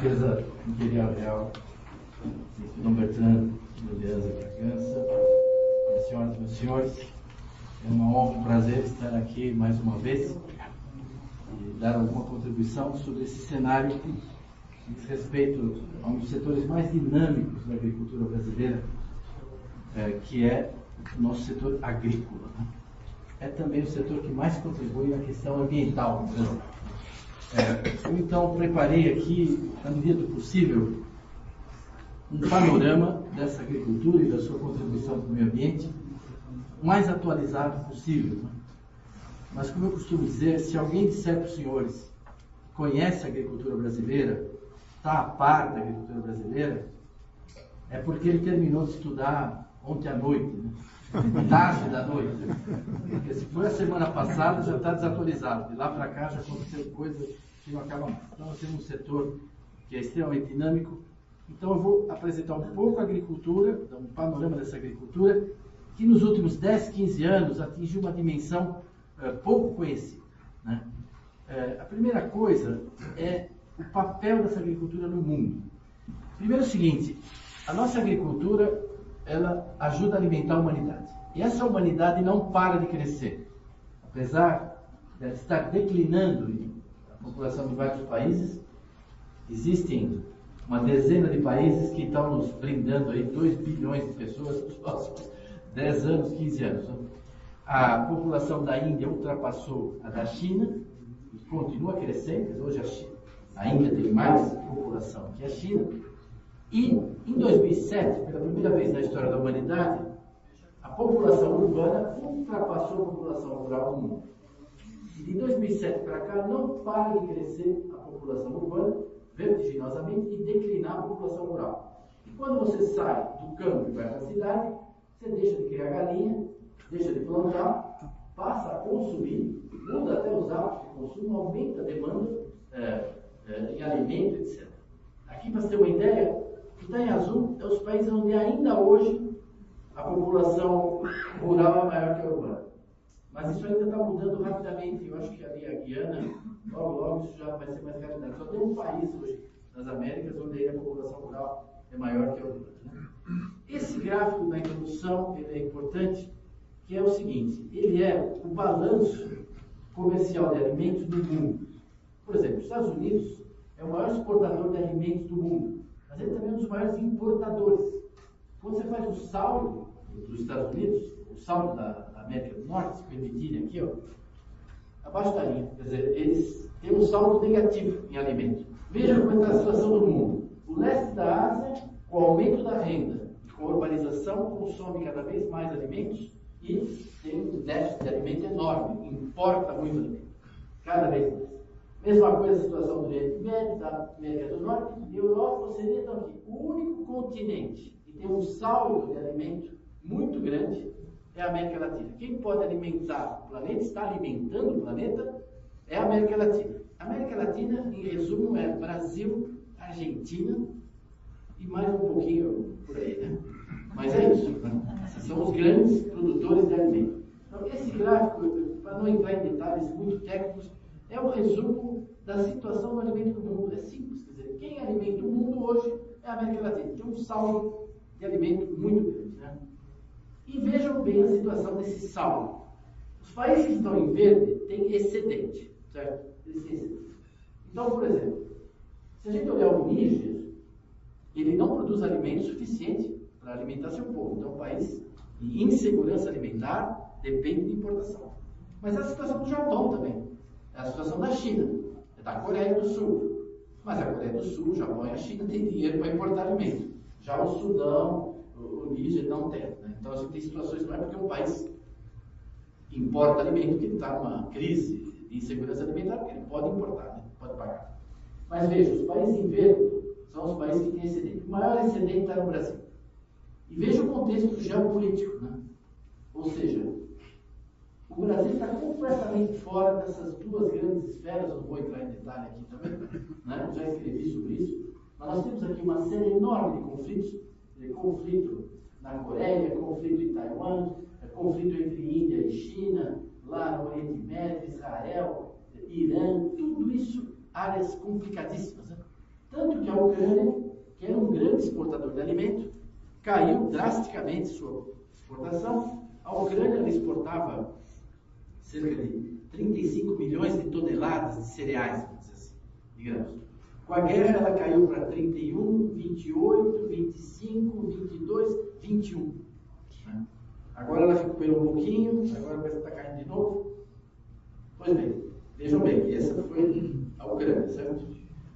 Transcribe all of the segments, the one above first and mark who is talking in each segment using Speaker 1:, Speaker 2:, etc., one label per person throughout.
Speaker 1: Defesa Imperial Real, Dom Bertrand de Alianza Bragança, minhas senhoras e meus senhores, é uma honra e um prazer estar aqui mais uma vez e dar alguma contribuição sobre esse cenário que diz respeito a um dos setores mais dinâmicos da agricultura brasileira, que é o nosso setor agrícola. É também o setor que mais contribui na questão ambiental no Brasil. Eu então preparei aqui, na medida do possível, um panorama dessa agricultura e da sua contribuição para o meio ambiente o mais atualizado possível. Mas, como eu costumo dizer, se alguém disser para os senhores que conhece a agricultura brasileira, está a par da agricultura brasileira, é porque ele terminou de estudar ontem à noite, tarde da noite. Porque se foi a semana passada, já está desatualizado. De lá para cá já aconteceu coisa que não acaba mais. Então, nós temos um setor que é extremamente dinâmico. Então, eu vou apresentar um pouco a agricultura, um panorama dessa agricultura, que nos últimos 10, 15 anos atingiu uma dimensão pouco conhecida. A primeira coisa é o papel dessa agricultura no mundo. Primeiro é o seguinte, a nossa agricultura, ela ajuda a alimentar a humanidade. E essa humanidade não para de crescer. Apesar de estar declinando a população de vários países, existem uma dezena de países que estão nos brindando aí 2 bilhões de pessoas nos próximos 10 anos, 15 anos. A população da Índia ultrapassou a da China e continua crescendo. Hoje a Índia tem mais população que a China. E em 2007, pela primeira vez na história da humanidade, a população urbana ultrapassou a população rural no mundo. E de 2007 para cá não para de crescer a população urbana vertiginosamente e declinar a população rural. E quando você sai do campo e vai para a cidade, você deixa de criar galinha, deixa de plantar, passa a consumir, muda até os hábitos de consumo, aumenta a demanda em alimento, etc. Aqui, para você ter uma ideia, o que está em azul é os países onde ainda hoje a população rural é maior que a urbana. Mas isso ainda está mudando rapidamente. Eu acho que ali a Guiana, logo isso já vai ser mais realidade. Só tem um país hoje nas Américas onde a população rural é maior que a urbana. Esse gráfico da introdução ele é importante, que é o seguinte, ele é o balanço comercial de alimentos do mundo. Por exemplo, os Estados Unidos é o maior exportador de alimentos do mundo, mas ele também é um dos maiores importadores. Quando você faz o saldo dos Estados Unidos, o saldo da América do Norte, se permitirem aqui, abaixo da linha, quer dizer, eles têm um saldo negativo em alimentos. Veja como está a situação do mundo. O leste da Ásia, com o aumento da renda, com a urbanização, consome cada vez mais alimentos e tem um déficit de alimento enorme, importa muito alimento, cada vez mais. Mesma coisa a situação do Oriente Médio, da América do Norte e Europa, Oceania, então aqui. O único continente que tem um saldo de alimento muito grande é a América Latina. Quem pode alimentar o planeta, está alimentando o planeta, é a América Latina. A América Latina, em resumo, é Brasil, Argentina e mais um pouquinho por aí, né? Mas é isso, né? Esses são os grandes produtores de alimento. Então, esse gráfico, para não entrar em detalhes muito técnicos, é um resumo da situação do alimento no mundo. É simples, quer dizer, quem alimenta o mundo hoje é a América Latina. Tem um saldo de alimento muito grande, né? E vejam bem a situação desse saldo. Os países que estão em verde têm excedente, certo? Eles têm excedente. Então, por exemplo, se a gente olhar o Níger, ele não produz alimento suficiente para alimentar seu povo. Então, o país em insegurança alimentar depende de importação. Mas é a situação do Japão também. É a situação da China, é da Coreia do Sul. Mas a Coreia do Sul, o Japão e a China têm dinheiro para importar alimento. Já o Sudão, o Níger não tem. Né? Então, a gente tem situações, não é porque um país importa alimento que ele está numa crise de insegurança alimentar, porque ele pode importar, né? Pode pagar. Mas veja, os países em verde são os países que têm excedente. O maior excedente está no Brasil. E veja o contexto geopolítico, né? Ou seja, o Brasil está completamente fora dessas duas grandes esferas, eu não vou entrar em detalhe aqui também, né? Já escrevi sobre isso, mas nós temos aqui uma série enorme de conflitos, conflito na Coreia, conflito em Taiwan, conflito entre Índia e China, lá no Oriente Médio, Israel, Irã, tudo isso áreas complicadíssimas, né? Tanto que a Ucrânia, que era um grande exportador de alimento, caiu drasticamente sua exportação. A Ucrânia ela exportava cerca de 35 milhões de toneladas de cereais, vamos dizer assim, de grãos. Com a guerra ela caiu para 31, 28, 25, 22, 21. Né? Agora ela recuperou um pouquinho, agora parece que está caindo de novo. Pois bem, vejam bem, essa foi a Ucrânia, certo?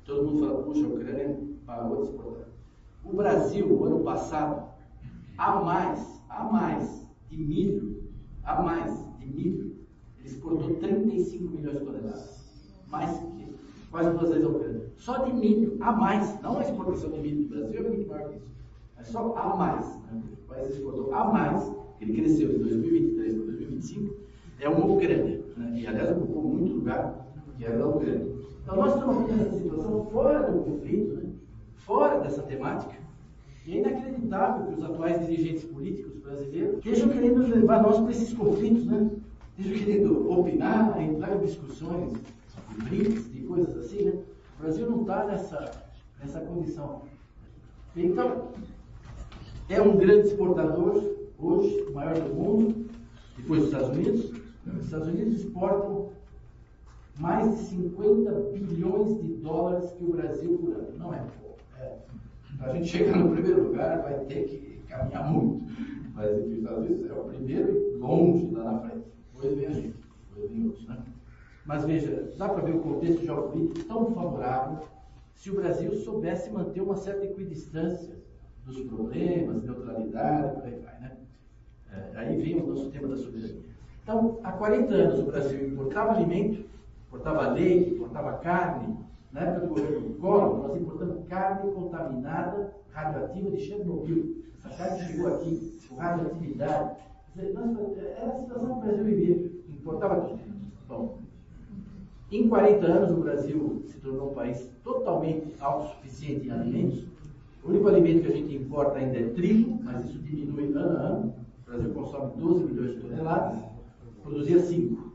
Speaker 1: Todo mundo fala, puxa, a Ucrânia parou de exportar. O Brasil, o ano passado, a mais de milho, ele exportou 35 milhões de toneladas. Mais que quase 2 vezes a Ucrânia. Só de milho, a mais, não a exportação de milho do Brasil é muito maior que isso. É só a mais. Né? O país exportou a mais, ele cresceu de 2023 para 2025, é uma Ucrânia. Né? E aliás ocupou muito lugar que era da Ucrânia. Então nós estamos aqui nessa situação fora do conflito, né? Fora dessa temática, e é inacreditável que os atuais dirigentes políticos brasileiros estejam querendo levar nós para esses conflitos, né? Estejam querendo opinar, entrar em discussões de BRICS, de coisas assim, né? O Brasil não está nessa condição. Então, é um grande exportador, hoje, o maior do mundo, depois dos Estados Unidos. Os Estados Unidos exportam mais de 50 bilhões de dólares que o Brasil por ano. Não é pouco. Para a gente chegar no primeiro lugar, vai ter que caminhar muito. Mas entre os Estados Unidos é o primeiro e longe lá na frente. Depois vem a gente, depois vem outros, né? Mas veja, dá para ver o contexto geopolítico tão favorável se o Brasil soubesse manter uma certa equidistância dos problemas, neutralidade, por aí vai, né? Aí vem o nosso tema da soberania. Então, há 40 anos o Brasil importava alimento, importava leite, importava carne. Na época do governo Collor, nós importamos carne contaminada, radioativa de Chernobyl. Essa carne chegou aqui com radioatividade. Era a situação que o Brasil vivia. Importava tudo. Bom, em 40 anos o Brasil se tornou um país totalmente autossuficiente em alimentos. O único alimento que a gente importa ainda é trigo, mas isso diminui ano a ano. O Brasil consome 12 milhões de toneladas, produzia 5.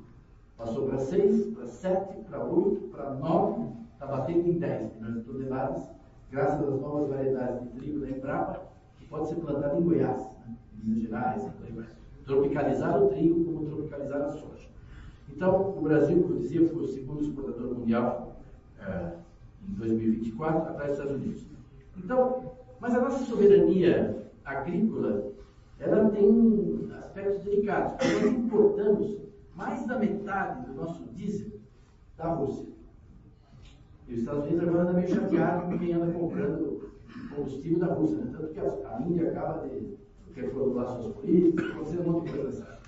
Speaker 1: Passou para 6, para 7, para 8, para 9, está batendo em 10 milhões de toneladas, graças às novas variedades de trigo da Embrapa, que pode ser plantada em Goiás, né? Em Minas Gerais, tropicalizar o trigo como tropicalizar a soja. Então, o Brasil, como eu dizia, foi o segundo exportador mundial em 2024, atrás dos Estados Unidos. Então, mas a nossa soberania agrícola, ela tem aspectos delicados, porque nós importamos mais da metade do nosso diesel da Rússia. E os Estados Unidos agora andam meio chateados com quem anda comprando combustível da Rússia, né? Tanto que a Índia acaba de reformular suas políticas, acontecendo um monte de coisa nessa.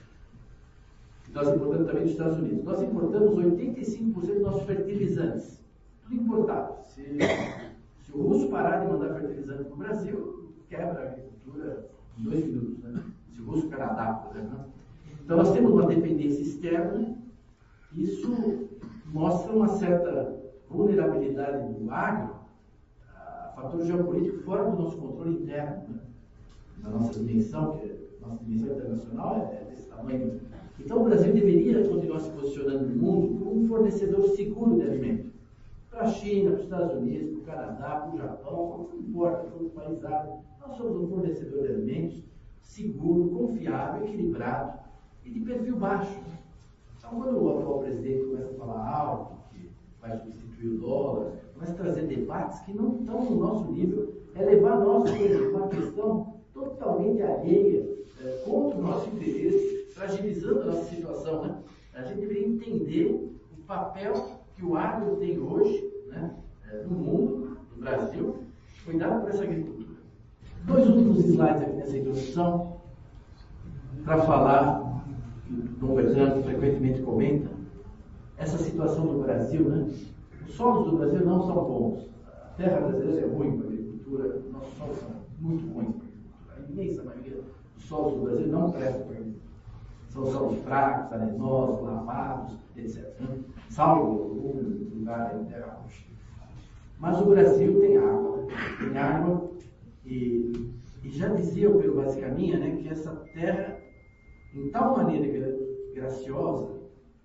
Speaker 1: Nós importamos também dos Estados Unidos. Nós importamos 85% dos nossos fertilizantes. Tudo importado. Se o russo parar de mandar fertilizante para o Brasil, quebra a agricultura em 2 minutos. Né? Se o russo Canadá, por exemplo. Então nós temos uma dependência externa. Isso mostra uma certa vulnerabilidade do agro a fator geopolítico fora do nosso controle interno. Né? Na nossa dimensão, que nossa dimensão internacional é desse tamanho. Então o Brasil deveria continuar se posicionando no mundo como um fornecedor seguro de alimento. Para a China, para os Estados Unidos, para o Canadá, para o Japão, não importa, para outros países árabes. Nós somos um fornecedor de alimentos seguro, confiável, equilibrado e de perfil baixo. Então quando o atual presidente começa a falar alto, que vai substituir o dólar, começa a trazer debates que não estão no nosso nível, é levar nós para uma questão totalmente alheia, contra o nosso interesse, fragilizando a nossa situação. Né? A gente deveria entender o papel que o agro tem hoje, né, no mundo, no Brasil, cuidado por essa agricultura. 2 últimos slides aqui nessa introdução, para falar, que o Dom Bertrand frequentemente comenta, essa situação do Brasil, né? Os solos do Brasil não são bons. A terra brasileira é ruim para a agricultura, nossos solos são muito ruins para a agricultura. A imensa maioria dos solos do Brasil não prestam para a agricultura. São solos fracos, arenosos, lavados, etc. Salvo um lugar em terra roxa. Mas o Brasil tem água e já dizia o Pero Vazcaminha, né, que essa terra, em tal maneira graciosa,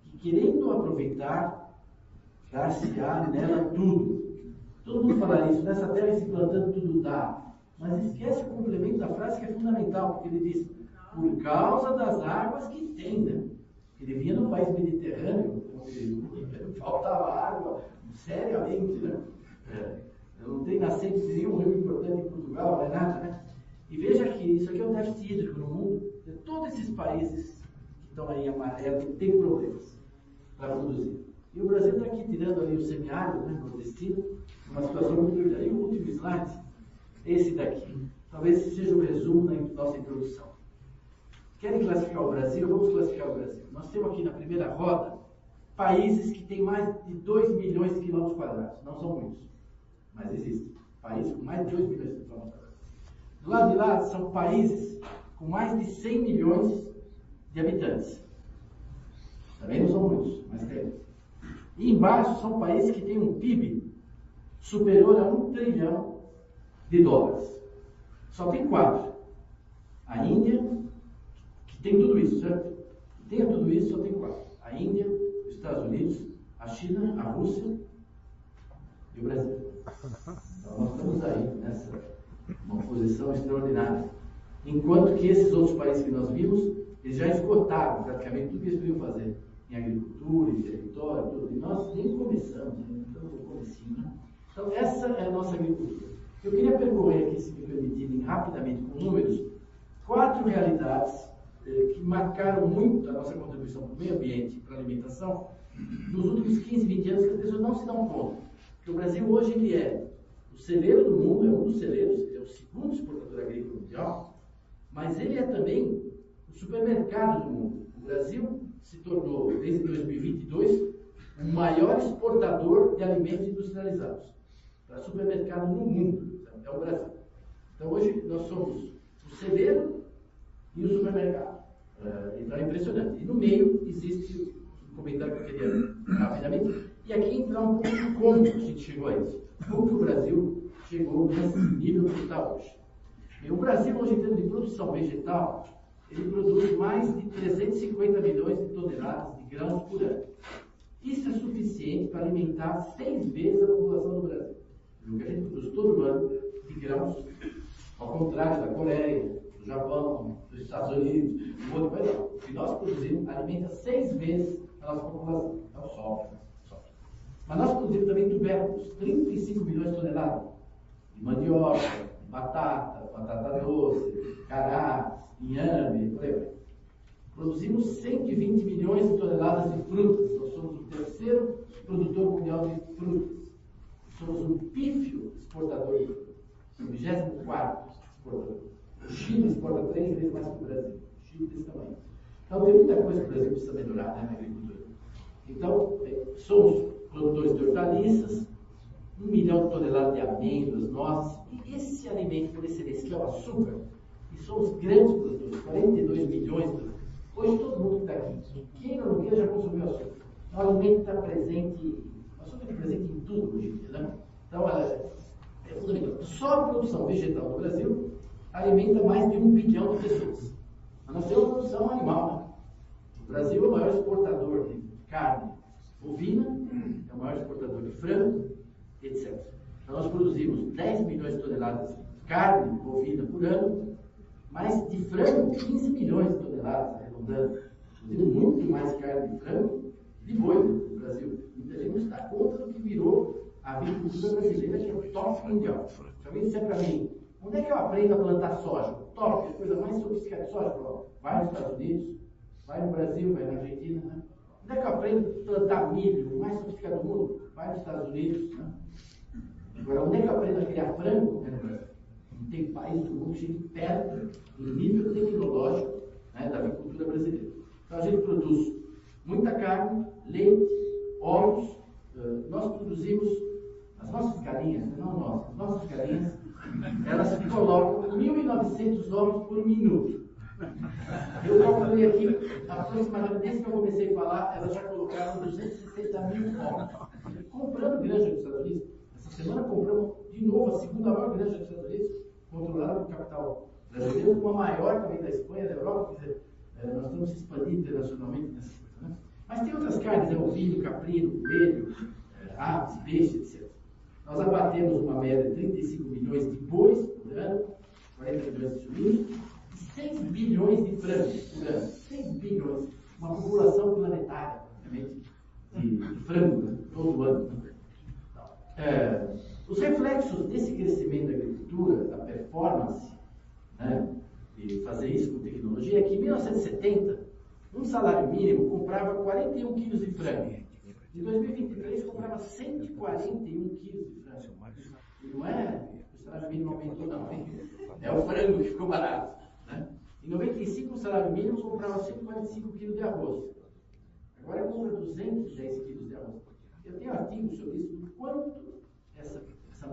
Speaker 1: que querendo aproveitar, dar-se-á nela tudo Todo mundo fala isso, nessa terra se plantando tudo dá. Mas esquece o complemento da frase que é fundamental, porque ele diz, por causa das águas que tem, né? Ele vinha no país mediterrâneo, onde faltava água, seriamente, né? Não tem nascente de nenhum rio importante em Portugal, não é nada, né? E veja que isso aqui é um déficit hídrico no mundo. Todos esses países que estão aí em amarelo têm problemas para produzir. E o Brasil está aqui tirando ali o semiárido, né, nordestino, uma situação muito dura. E o último slide, esse daqui, talvez esse seja o resumo da nossa introdução. Querem classificar o Brasil? Vamos classificar o Brasil. Nós temos aqui na primeira roda países que têm mais de 2 milhões de quilômetros quadrados. Não são muitos, mas existem. Países com mais de 2 milhões de quilômetros quadrados. Do lado de lá são países com mais de 100 milhões de habitantes. Também não são muitos, mas tem. E embaixo são países que têm um PIB superior a $1 trilhão. Só tem 4. A Índia, que tem tudo isso, certo? Tem tudo isso, só tem 4. A Índia, os Estados Unidos, a China, a Rússia e o Brasil. Então nós estamos aí nessa uma posição extraordinária. Enquanto que esses outros países que nós vimos, eles já esgotaram praticamente tudo que eles podiam fazer em agricultura, em território, tudo. E nós nem começamos, né? Estamos no comecinho. Então essa é a nossa agricultura. Eu queria percorrer aqui, se me permitirem, rapidamente, com números, 4 realidades que marcaram muito a nossa contribuição para o meio ambiente e para a alimentação nos últimos 15, 20 anos, que as pessoas não se dão conta. Porque o Brasil hoje ele é o celeiro do mundo, é um dos celeiros, ele é o segundo exportador agrícola mundial, mas ele é também o supermercado do mundo. O Brasil se tornou, desde 2022, o maior exportador de alimentos industrializados para supermercado no mundo. É o Brasil. Então hoje nós somos o celeiro e o supermercado. Então é impressionante. E no meio existe um comentário que eu queria rapidamente, e aqui entrar um pouco de como a gente chegou a isso. Como que o Brasil chegou nesse nível que está hoje. E o Brasil hoje, em termos de produção vegetal, ele produz mais de 350 milhões de toneladas de grãos por ano. Isso é suficiente para alimentar 6 vezes a população do Brasil. O que a gente produz todo ano de grãos, ao contrário da Coreia, do Japão, dos Estados Unidos, do outro país. O que nós produzimos alimenta 6 vezes a nossa população. Então sofre. Mas nós produzimos também tubérculos, 35 milhões de toneladas de mandioca, batata, batata doce, cará, inhame, por aí vai. Produzimos 120 milhões de toneladas de frutas. Nós somos o terceiro produtor mundial de frutas. Somos um pífio exportador de frutas. O 24º exportador. O Chile exporta 3 vezes mais que o Brasil. O Chile desse tamanho. Então tem muita coisa que o Brasil precisa melhorar, né, na agricultura. Então, somos produtores de hortaliças, 1 milhão de toneladas de amêndoas, nozes, e esse alimento por excelência, que é o açúcar, e somos grandes produtores, 42 milhões de. Hoje todo mundo que está aqui, quem não queira já consumiu açúcar. O alimento está presente, o açúcar está presente em tudo hoje em dia, né? Então é fundamental. Só a produção vegetal do Brasil alimenta mais de 1 bilhão de pessoas. Mas nós temos produção animal, né? O Brasil é o maior exportador de carne bovina, é o maior exportador de frango, etc. Então nós produzimos 10 milhões de toneladas de carne bovina por ano, mas de frango 15 milhões de toneladas, arredondando. Produzimos muito mais carne de frango de boi no Brasil. E a gente não se dá conta do que virou a agricultura brasileira, que é o top mundial. Se alguém disser para mim, onde é que eu aprendo a plantar soja? Top, é a coisa mais sofisticada de soja. Vai nos Estados Unidos, vai no Brasil, vai na Argentina, né? Onde é que eu aprendo a plantar milho, o mais sofisticado do mundo? Vai nos Estados Unidos, né? Agora, onde é que eu aprendo a criar frango? É no Brasil. Não tem país do mundo que chegue perto do nível tecnológico, né, da agricultura brasileira. Então a gente produz muita carne, leite, ovos. Nós produzimos, as nossas galinhas, não nós, as nossas galinhas, elas colocam 1.900 ovos por minuto. Eu calculei aqui, aproximadamente, desde que eu comecei a falar, elas já colocaram 260 mil ovos. Comprando granja dos Estados Unidos, essa semana compramos de novo a segunda maior granja dos Estados Unidos, controlada por capital brasileiro, uma maior também da Espanha, da Europa. Quer dizer, nós estamos se expandindo internacionalmente nessas coisas, né? Mas tem outras carnes, ovinho, caprino, coelho, aves, peixe, etc. Nós abatemos uma média de 35 milhões de bois por ano, 40 milhões de suínos, e 6 bilhões de frangos por ano. 6 bilhões. Uma população planetária, praticamente, de frango, né? Todo ano. Os reflexos desse crescimento da agricultura, da performance, né, e fazer isso com tecnologia, é que em 1970, um salário mínimo comprava 41 quilos de frango. Em 2023, comprava 141 quilos de frango. E não é o salário mínimo aumentou, não. É o frango que ficou barato. Né? Em 95, o salário mínimo comprava 145 quilos de arroz. Agora compra 210 quilos de arroz. Eu tenho artigos sobre isso, do quanto essa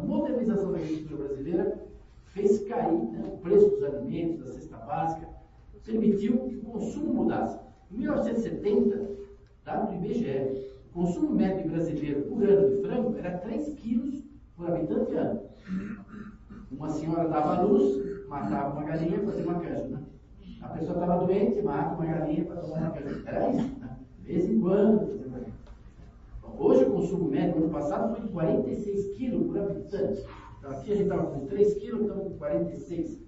Speaker 1: modernização da agricultura brasileira fez cair, né, o preço dos alimentos, da cesta básica, permitiu que o consumo mudasse. Em 1970, dado do IBGE, o consumo médio brasileiro por ano de frango era 3 quilos por habitante ano. Uma senhora dava à luz, matava uma galinha para fazer uma canja. Né? A pessoa estava doente, mata uma galinha para tomar uma canja. Era isso, né? De vez em quando. Hoje o consumo médio, no ano passado, foi de 46 quilos por habitante. Então aqui a gente estava com 3 quilos, estamos com 46.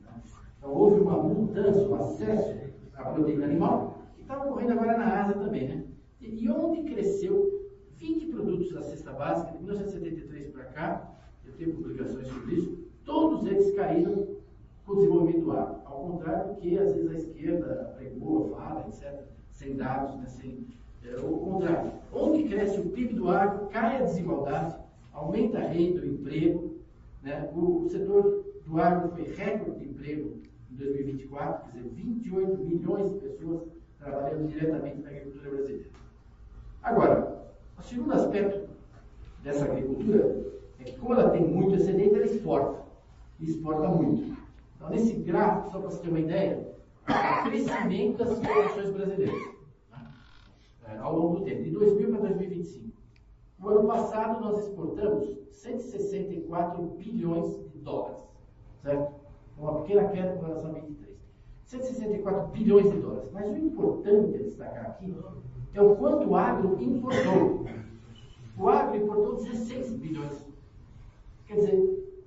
Speaker 1: Então houve uma mudança, um acesso à proteína animal, que está ocorrendo agora na Ásia também. Né? E onde cresceu 20 produtos da cesta básica, de 1973 para cá, eu tenho publicações sobre isso, todos eles caíram com o desenvolvimento do agro. Ao contrário do que às vezes a esquerda pregou, fala, etc., sem dados, né, o contrário. Onde cresce o PIB do agro, cai a desigualdade, aumenta a renda, o emprego. Né? O setor do agro foi recorde de emprego em 2024, quer dizer, 28 milhões de pessoas trabalhando diretamente na agricultura brasileira. Agora, o segundo aspecto dessa agricultura é que, como ela tem muito excedente, ela exporta. E exporta muito. Então, nesse gráfico, só para você ter uma ideia, o crescimento das exportações brasileiras. Ao longo do tempo, de 2000 para 2025. No ano passado, nós exportamos 164 bilhões de dólares, certo? Uma pequena queda com relação a 23. 164 bilhões de dólares. Mas o importante a destacar aqui é o quanto o agro importou. O agro importou 16 bilhões. Quer dizer,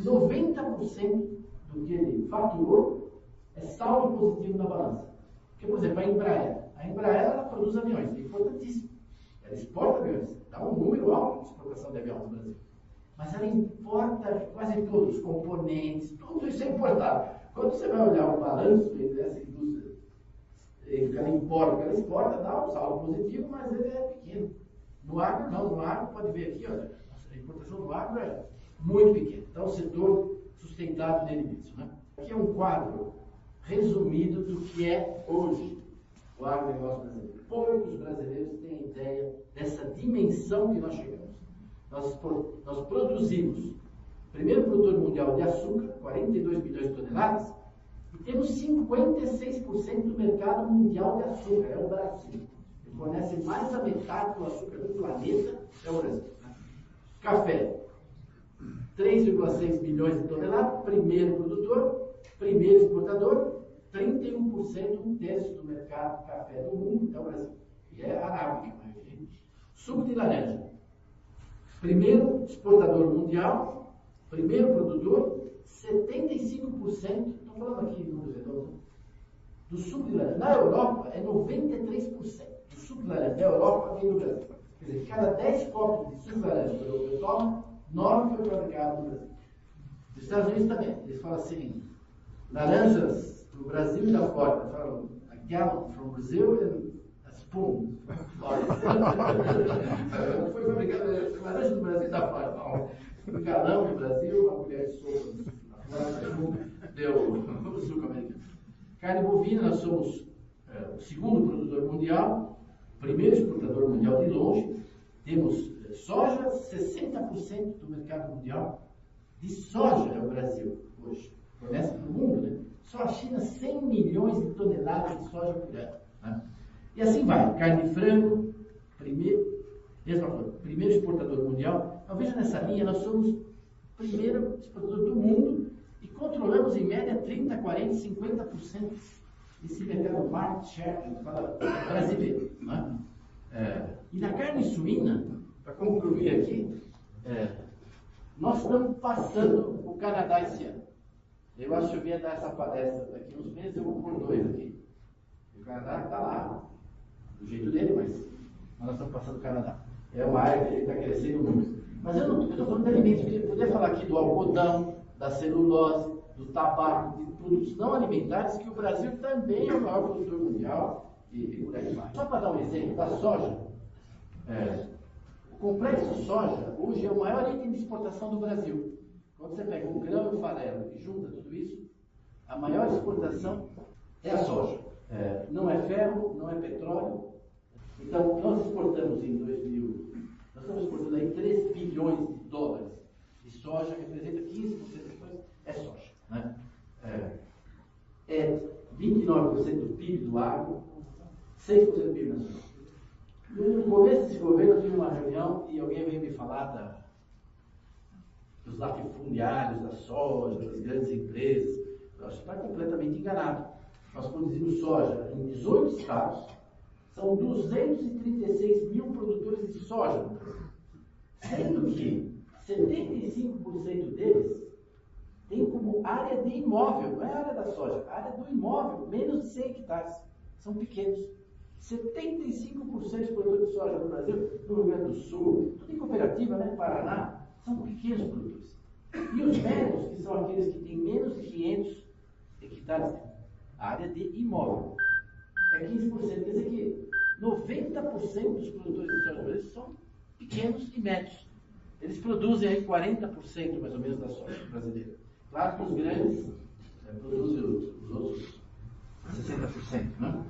Speaker 1: 90% do que ele faturou é saldo positivo na balança. Porque, por exemplo, a Embraer ela produz aviões, é importantíssimo. Ela exporta aviões, dá um número alto de exportação de aviões no Brasil. Mas ela importa quase todos os componentes, tudo isso é importado. Quando você vai olhar o balanço dessa indústria, que ela importa, que ela exporta, dá um saldo positivo, mas ele é pequeno. No agro, não. No agro, pode ver aqui, olha, a importação do agro é muito pequena. Então, o setor sustentável nele mesmo. Né? Aqui é um quadro resumido do que é hoje o agronegócio brasileiro. Poucos brasileiros têm ideia dessa dimensão que nós chegamos. Nós produzimos o primeiro produtor mundial de açúcar, 42 milhões de toneladas, e temos 56% do mercado mundial de açúcar, é o Brasil. Ele fornece mais da metade do açúcar do planeta, é o Brasil. Né? Café, 3,6 milhões de toneladas, primeiro produtor, primeiro exportador, 31%, um terço do mercado de café do mundo é o Brasil. E é arábica, a maioria. Suco de laranja. Primeiro exportador mundial, primeiro produtor, 75%, estou falando aqui em números redondos, do suco de laranja. Na Europa é 93%. Do suco de laranja da Europa vem do Brasil. Quer dizer, cada 10 copos de suco de laranja que o europeu toma, 9 foi fabricado no Brasil. Nos Estados Unidos também. Eles falam assim, laranjas do Brasil e da fora. Eles falam, a gallon from Brazil and a spoon. Foi fabricado laranja do Brasil e da fora. Não. Um galão do Brasil, uma colher de sopa. Deu o suco americano. Carne bovina, nós somos o segundo produtor mundial, primeiro exportador mundial de longe. Temos soja, 60% do mercado mundial de soja é o Brasil hoje. Fornece para o mundo, né? Só a China, 100 milhões de toneladas de soja por ano. Né? E assim vai. Carne de frango, primeiro exportador mundial. Então veja nessa linha, nós somos o primeiro exportador do mundo e controlamos em média 30, 40, 50% desse mercado market share, que fala brasileiro. Né? E na carne suína, para concluir aqui, Nós estamos passando o Canadá esse ano. Eu acho que eu ia dar essa palestra daqui uns meses, eu vou pôr 2 aqui. O Canadá está lá, do jeito dele, mas nós estamos passando o Canadá. É uma área que ele está crescendo muito. Mas eu estou falando de alimentos, porque eu poderia falar aqui do algodão, da celulose, do tabaco, de produtos não alimentares, que o Brasil também é o maior produtor mundial e por aí vai. Só para dar um exemplo, da soja. O complexo soja hoje é o maior item de exportação do Brasil. Quando você pega o grão e o farelo e junta tudo isso, a maior exportação é a soja. Não é ferro, não é petróleo. Então, nós exportamos em 2000, nós estamos exportando aí 3 bilhões de dólares de soja, que representa 15% das coisas, é soja. Né? 29% do PIB do agro, 6% do PIB nacional. No começo desse governo, eu tive uma reunião e alguém veio me falar dos latifundiários da soja, das grandes empresas. Eu acho que está completamente enganado. Nós produzimos soja em 18 estados, são 236 mil produtores de soja no Brasil. Sendo que 75% deles tem como área de imóvel, não é a área da soja, a área do imóvel, menos de 100 hectares. São pequenos. 75% dos produtores de soja no Brasil, no Rio Grande do Sul, tudo em cooperativa, né? Paraná, são pequenos produtores. E os médios, que são aqueles que têm menos de 500 hectares, a área de imóvel, é 15%. Quer dizer que 90% dos produtores de soja brasileiros são pequenos e médios. Eles produzem aí 40% mais ou menos da soja brasileira. Claro que os grandes produzem os outros 60%, né?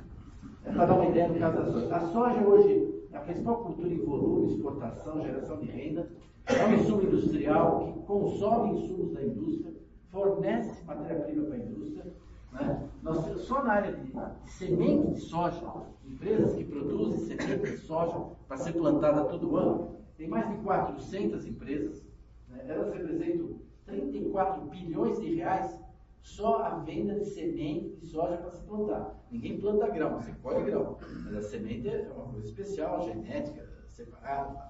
Speaker 1: Para dar uma ideia no caso da soja. A soja hoje é a principal cultura em volume, exportação, geração de renda. É um insumo industrial que consome insumos da indústria, fornece matéria-prima para a indústria. Né? Nós temos só na área de semente de soja, empresas que produzem semente de soja para ser plantada todo ano, tem mais de 400 empresas. Né? Elas representam 34 bilhões de reais só a venda de semente de soja para se plantar. Ninguém planta grão, você colhe grão, mas a semente é uma coisa especial, genética, separada.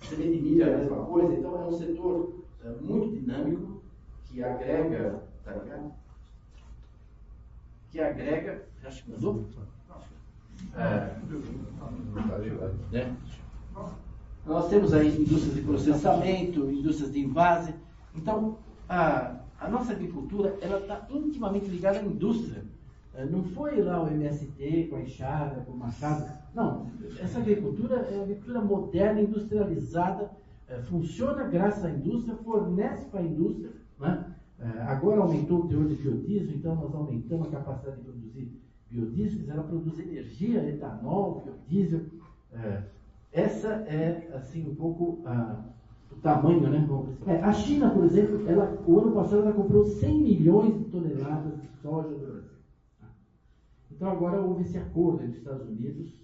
Speaker 1: Semente de milho é a mesma coisa, então é um setor muito dinâmico que agrega, tá ligado? Que agrega, acho que mudou? Nós temos aí indústrias de processamento, indústrias de envase. Então, a nossa agricultura está intimamente ligada à indústria. Não foi lá o MST com a enxada, com o machado. Não, essa agricultura é uma agricultura moderna, industrializada, funciona graças à indústria, fornece para a indústria. Né? Agora aumentou o teor de biodiesel, então nós aumentamos a capacidade de produzir biodiesel, ela produz energia, etanol, biodiesel. Essa é, assim, um pouco o tamanho, né? A China, por exemplo, o ano passado ela comprou 100 milhões de toneladas de soja do Brasil. Então agora houve esse acordo entre os Estados Unidos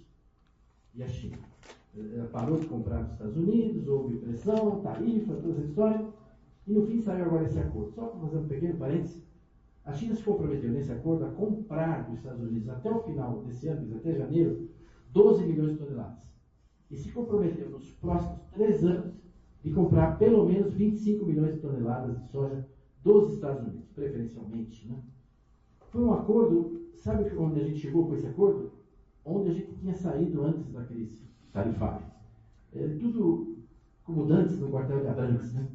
Speaker 1: e a China. Ela parou de comprar dos Estados Unidos, houve pressão, tarifa, toda essa história, e no fim saiu agora esse acordo. Só para fazer um pequeno parênteses, a China se comprometeu nesse acordo a comprar dos Estados Unidos até o final desse ano, até janeiro, 12 milhões de toneladas. E se comprometeu nos próximos 3 anos de comprar pelo menos 25 milhões de toneladas de soja dos Estados Unidos, preferencialmente. Né? Foi um acordo, sabe onde a gente chegou com esse acordo? Onde a gente tinha saído antes da crise tarifária. Tudo como dantes no quartel de Abrantes, né?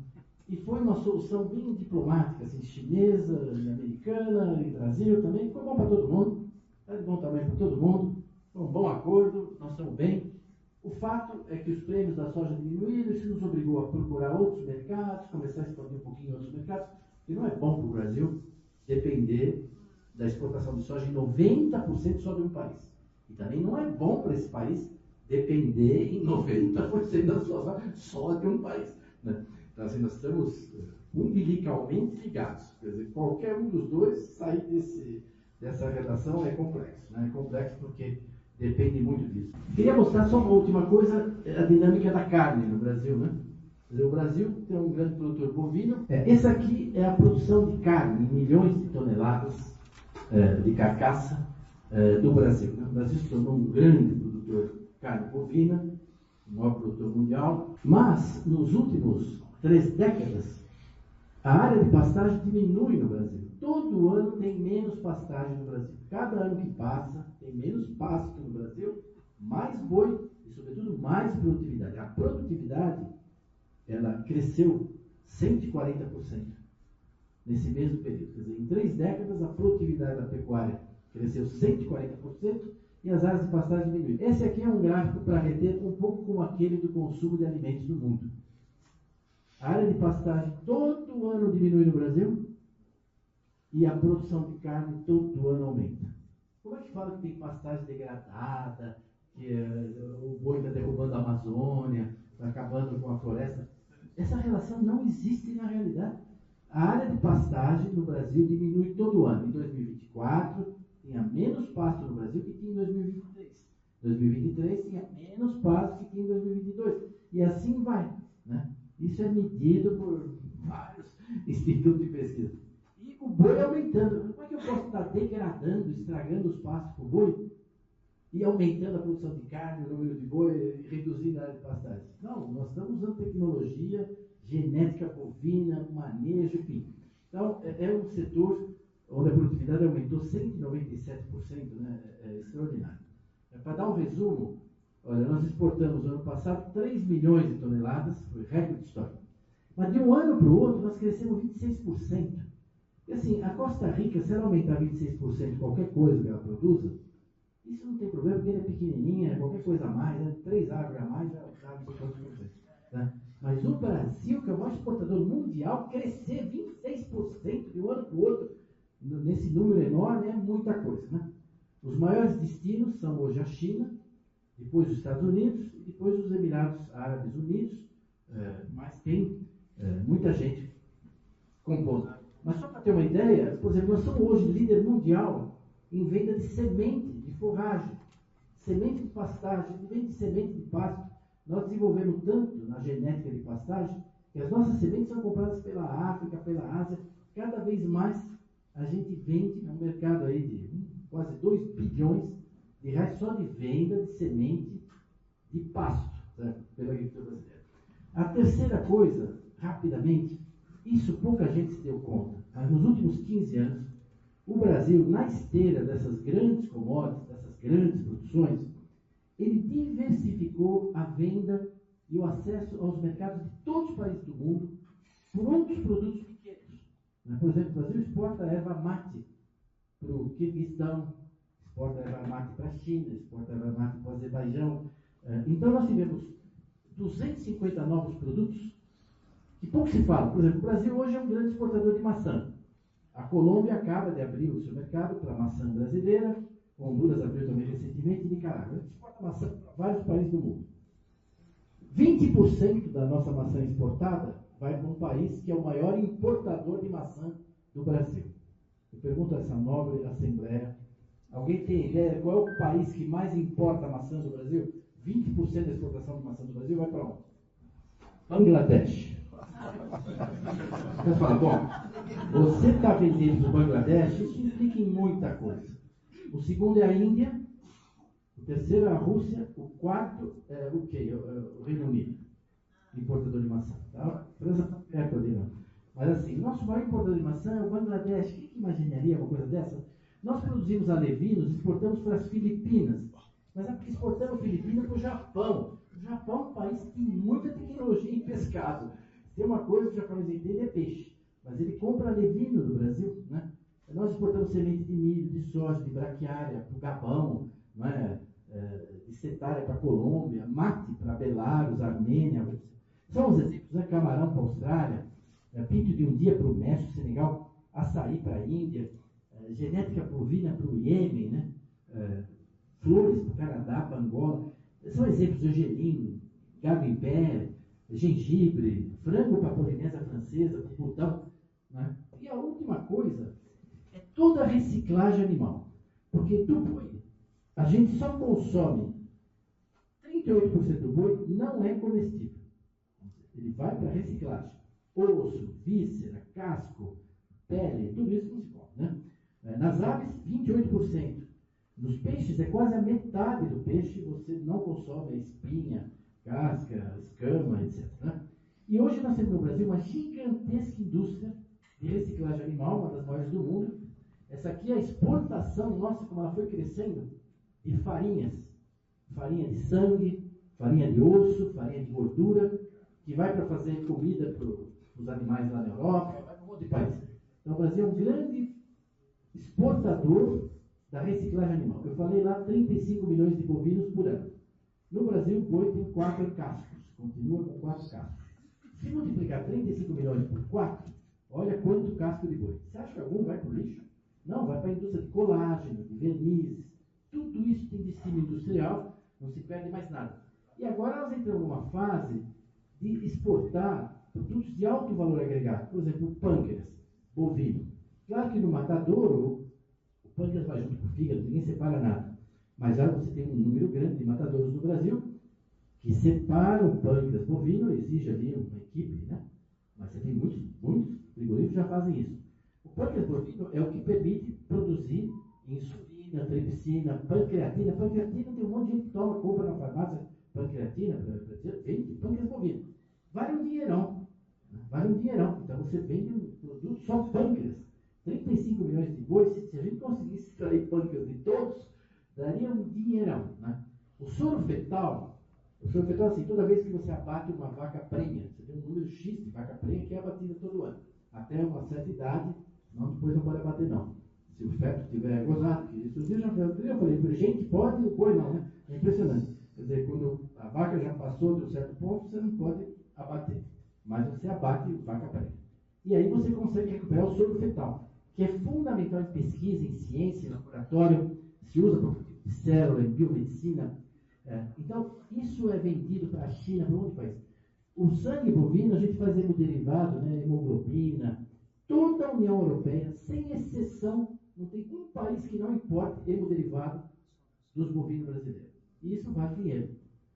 Speaker 1: E foi uma solução bem diplomática, assim, chinesa, americana, e Brasil também. Foi bom para todo mundo, está de bom tamanho para todo mundo. Foi um bom acordo, nós estamos bem. O fato é que os prêmios da soja diminuíram, isso nos obrigou a procurar outros mercados, começar a expandir um pouquinho outros mercados, e não é bom para o Brasil depender da exportação de soja em 90% só de um país. E também não é bom para esse país depender em 90% da soja só de um país. Né? Então, assim, nós estamos umbilicalmente ligados. Quer dizer, qualquer um dos dois sair dessa relação é complexo. Né? É complexo porque depende muito disso. Queria mostrar só uma última coisa, a dinâmica da carne no Brasil. Né? Quer dizer, o Brasil tem um grande produtor bovino. Essa aqui é a produção de carne, em milhões de toneladas de carcaça do Brasil. Né? O Brasil se tornou um grande produtor de carne bovina.
Speaker 2: o maior produtor mundial, mas nos últimos 3 décadas, a área de pastagem diminui no Brasil. Todo ano tem menos pastagem no Brasil. Cada ano que passa, tem menos pasto no Brasil, mais boi e, sobretudo, mais produtividade. A produtividade, ela cresceu 140% nesse mesmo período. Quer dizer, em 3 décadas, a produtividade da pecuária cresceu 140% e as áreas de pastagem diminuíram. Esse aqui é um gráfico para reter um pouco como aquele do consumo de alimentos no mundo. A área de pastagem todo ano diminui no Brasil e a produção de carne todo ano aumenta. Como é que fala que tem pastagem degradada, que o boi está derrubando a Amazônia, está acabando com a floresta? Essa relação não existe na realidade. A área de pastagem no Brasil diminui todo ano. Em 2024, tinha menos pasto no Brasil que tinha em 2023. Em 2023, tinha menos pasto que tinha em 2022. E assim vai, né? Isso é medido por vários institutos de pesquisa. E o boi aumentando. Como é que eu posso estar degradando, estragando os pastos com o boi e aumentando a produção de carne, o número de boi, reduzindo a área de pastagem? Não, nós estamos usando tecnologia, genética bovina, manejo, enfim. Então, é um setor onde a produtividade aumentou 197%, né? É extraordinário. Para dar um resumo, olha, nós exportamos no ano passado 3 milhões de toneladas, foi recorde histórico. Mas de um ano para o outro, nós crescemos 26%. E assim, a Costa Rica, se ela aumentar 26% qualquer coisa que ela produza, isso não tem problema, porque ela é pequenininha, qualquer coisa a mais, né? 3 árvores a mais, já dá não sei quantos por cento. Tá? Mas o Brasil, que é o maior exportador mundial, crescer 26% de um ano para o outro, nesse número enorme, é muita coisa, né? Os maiores destinos são hoje a China, depois os Estados Unidos e depois os Emirados Árabes Unidos, mas tem muita gente compondo. Mas só para ter uma ideia, por exemplo, nós somos hoje líder mundial em venda de semente de forragem, semente de pastagem, venda de semente de pasto. Nós desenvolvemos tanto na genética de pastagem que as nossas sementes são compradas pela África, pela Ásia. Cada vez mais a gente vende no mercado aí de quase 2 bilhões de reais só de venda de semente de pasto, certo? Pela agricultura brasileira. A terceira coisa, rapidamente, isso pouca gente se deu conta, mas nos últimos 15 anos, o Brasil, na esteira dessas grandes commodities, dessas grandes produções, ele diversificou a venda e o acesso aos mercados de todos os países do mundo por outros produtos pequenos. Por exemplo, o Brasil exporta erva mate para o Quirguistão, exporta erva mate para a China, exporta erva mate para o Azerbaijão. Então nós tivemos 250 novos produtos que pouco se fala. Por exemplo, o Brasil hoje é um grande exportador de maçã. A Colômbia acaba de abrir o seu mercado para a maçã brasileira, Honduras abriu também recentemente e Nicarágua. A gente exporta maçã para vários países do mundo. 20% da nossa maçã exportada vai para um país que é o maior importador de maçã do Brasil. Eu pergunto a essa nobre assembleia, alguém tem ideia qual é o país que mais importa maçã do Brasil? 20% da exportação de maçã do Brasil vai para onde? Bangladesh. Então fala, bom, você está vendendo para o Bangladesh, isso implica em muita coisa. O segundo é a Índia, o terceiro é a Rússia, o quarto é o Reino Unido, importador de maçã. Tá? França está perto ali, não. Mas assim, o nosso maior importador de maçã é o Bangladesh. Quem que imaginaria uma coisa dessa? Nós produzimos alevinos, exportamos para as Filipinas. Mas é porque exportamos Filipinas para o Japão. O Japão é um país que tem muita tecnologia em pescado. Tem uma coisa que o japonês entende, é peixe. Mas ele compra alevino do Brasil, né? Nós exportamos semente de milho, de soja, de braquiária para o Gabão, não é? De cetária para a Colômbia, mate para Belarus, Armênia. São os exemplos, né? Camarão para a Austrália, pinto de um dia para o México, Senegal, açaí para a Índia, genética bovina para o Iêmen, né? Flores para o Canadá, para Angola. São exemplos de gergelim, gado em pé, gengibre, frango para a Polinésia Francesa, para o Butão. Né? E a última coisa é toda a reciclagem animal. Porque do boi, a gente só consome 38% do boi não é comestível. Ele vai para reciclagem. Osso, víscera, casco, pele, tudo isso não se come. Né? Nas aves, 28%. Nos peixes, é quase a metade do peixe você não consome a espinha, casca, escama, etc. Né? E hoje nós temos no Brasil uma gigantesca indústria de reciclagem animal, uma das maiores do mundo. Essa aqui é a exportação, nossa, como ela foi crescendo, de farinhas. Farinha de sangue, farinha de osso, farinha de gordura, que vai para fazer comida para os animais lá na Europa, vai para um monte de país. Então o Brasil é um grande exportador da reciclagem animal. Eu falei lá 35 milhões de bovinos por ano. No Brasil, o boi tem 4 cascos, continua com 4 cascos. Se multiplicar 35 milhões por 4, olha quanto casco de boi. Você acha que algum vai para o lixo? Não, vai para a indústria de colágeno, de vernizes. Tudo isso tem destino industrial, não se perde mais nada. E agora nós entramos numa fase de exportar produtos de alto valor agregado. Por exemplo, o pâncreas bovino. Claro que no matadouro, o pâncreas vai junto com o fígado, ninguém separa nada. Mas já você tem um número grande de matadouros no Brasil que separam o pâncreas bovino, exige ali uma equipe, né? Mas você tem muitos frigoríficos que já fazem isso. O pâncreas bovino é o que permite produzir insulina, tripsina, pancreatina. Pancreatina tem um monte de gente que toma, compra na farmácia pancreatina, vende pâncreas bovino. Vale um dinheirão. Né? Vale um dinheirão. Então você vende um produto só pâncreas. 35 milhões de bois, se a gente conseguisse extrair pâncreas de todos, daria um dinheirão. Né? O soro fetal, assim, toda vez que você abate uma vaca prenha, você tem um número X de vaca prenha que é abatida todo ano. Até uma certa idade, senão depois não pode abater não. Se o feto estiver gozado, que isso eu já falei, gente pode, o boi não, né? É impressionante. Quer dizer, quando a vaca já passou de um certo ponto, você não pode abater. Mas você abate vaca prenha. E aí você consegue recuperar o soro fetal, que é fundamental em pesquisa, em ciência, em laboratório, se usa para célula, em biomedicina. Então, isso é vendido para a China, para outro país. O sangue bovino, a gente faz hemoderivado, né, hemoglobina. Toda a União Europeia, sem exceção, não tem um país que não importe hemoderivado dos bovinos brasileiros. E isso vale dinheiro.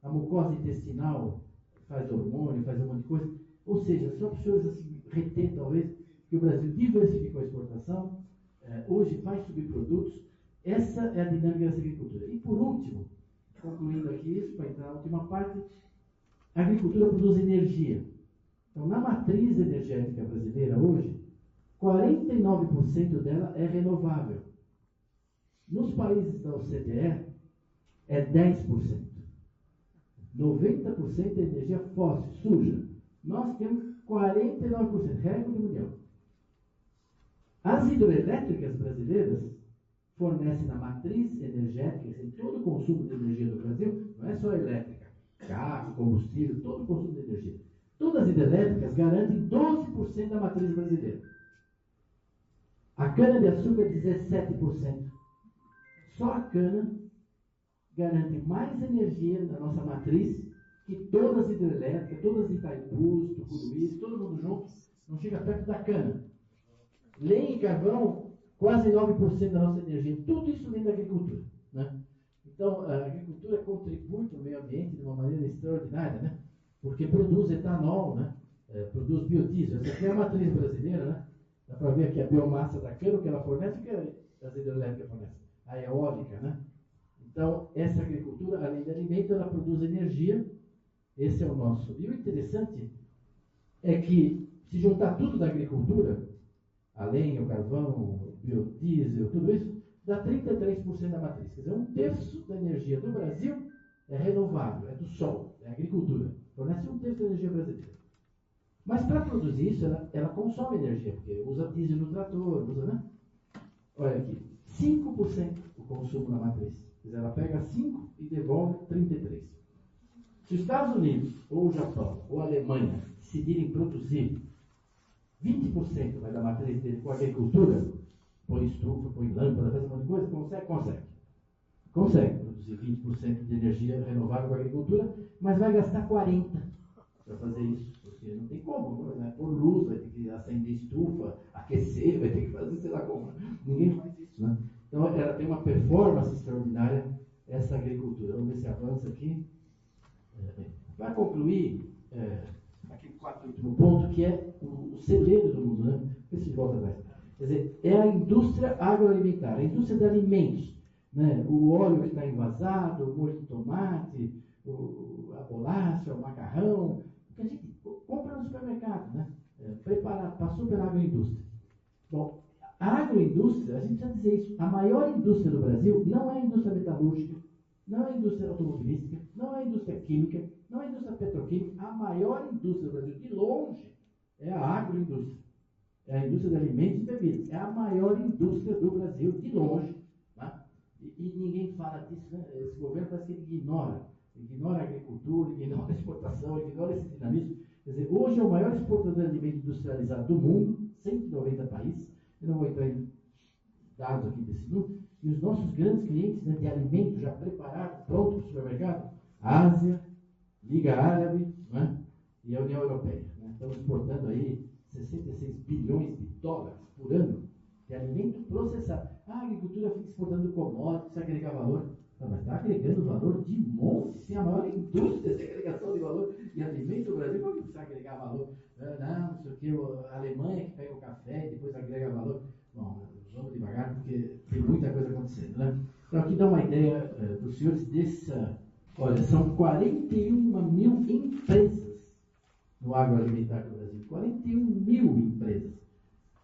Speaker 2: A mucosa intestinal faz hormônio, faz um monte de coisa. Ou seja, só para os senhores assim, reter, talvez, que o Brasil diversificou a exportação, hoje faz subprodutos. Essa é a dinâmica dessa agricultura. E por último, concluindo aqui isso, para entrar na última parte, a agricultura produz energia. Então, na matriz energética brasileira hoje, 49% dela é renovável. Nos países da OCDE, é 10%. 90% é energia fóssil, suja. Nós temos 49%, recorde mundial. As hidroelétricas brasileiras fornecem na matriz energética, em todo o consumo de energia do Brasil, não é só elétrica, carro, combustível, todo o consumo de energia. Todas as hidrelétricas garantem 12% da matriz brasileira. A cana-de-açúcar, 17%. Só a cana garante mais energia na nossa matriz que todas as hidrelétricas, todas as Itaipus, Tucuruís, todo mundo junto, não chega perto da cana. Lenha e carvão, quase 9% da nossa energia. Tudo isso vem da agricultura. Né? Então, a agricultura contribui para o meio ambiente de uma maneira extraordinária, né? Porque produz etanol, né? Produz biodiesel. Essa aqui é a matriz brasileira, né? Dá para ver aqui a biomassa da cana, o que ela fornece, o que as hidrelétricas fornecem. A eólica, né? Então, essa agricultura, além de alimento, ela produz energia. Esse é o nosso. E o interessante é que, se juntar tudo da agricultura, a lenha, o carvão, o biodiesel, tudo isso, dá 33% da matriz. Quer dizer, 1/3 da energia do Brasil é renovável, é do sol, é agricultura. Fornece 1/3 da energia brasileira. Mas para produzir isso, ela consome energia, porque usa diesel no trator, usa, né? Olha aqui, 5% o consumo na matriz. Quer dizer, ela pega 5 e devolve 33. Se os Estados Unidos, ou o Japão, ou a Alemanha decidirem produzir 20% vai da matriz dele com agricultura, põe estufa, põe lâmpada, faz um monte de coisa, consegue produzir 20% de energia renovável com a agricultura, mas vai gastar 40% para fazer isso, porque não tem como, né? Pôr luz, vai ter que acender estufa, aquecer, vai ter que fazer sei lá como, ninguém faz isso, né? Então ela tem uma performance extraordinária, essa agricultura. Vamos ver se avança aqui. Para concluir, aquele quarto último ponto, que é o celeiro do mundo, né? Esse de volta atrás. Quer dizer, é a indústria agroalimentar, a indústria de alimentos, né? O óleo que está envasado, o molho de tomate, a bolacha, o macarrão, que a gente compra no supermercado, né? Preparado, passou pela agroindústria. Bom, a agroindústria, a gente precisa dizer isso, a maior indústria do Brasil não é a indústria metalúrgica, não é a indústria automobilística, não é a indústria química, não é a indústria petroquímica, a maior indústria do Brasil, de longe, é a agroindústria. É a indústria de alimentos e bebidas. É a maior indústria do Brasil, de longe. Tá? E ninguém fala disso, né? Esse governo parece que ele ignora a agricultura, ignora a exportação, ignora esse dinamismo. Quer dizer, hoje é o maior exportador de alimento industrializado do mundo, 190 países. Eu não vou entrar em dados aqui desse número. E os nossos grandes clientes, né, de alimento já preparado, pronto para o supermercado, Ásia, Liga Árabe, né, e a União Europeia. Né? Estamos exportando aí 66 bilhões de dólares por ano de alimento processado. A agricultura fica exportando commodities, agregar valor. Não, mas está agregando valor de monte. Se a maior indústria de agregação de valor de alimento no Brasil, como que precisa agregar valor? Não sei o que, a Alemanha que pega o café e depois agrega valor. Bom, vamos devagar porque tem muita coisa acontecendo, né? Então aqui dá uma ideia para os senhores dessa... Olha, são 41 mil empresas no agroalimentar do Brasil. 41 mil empresas.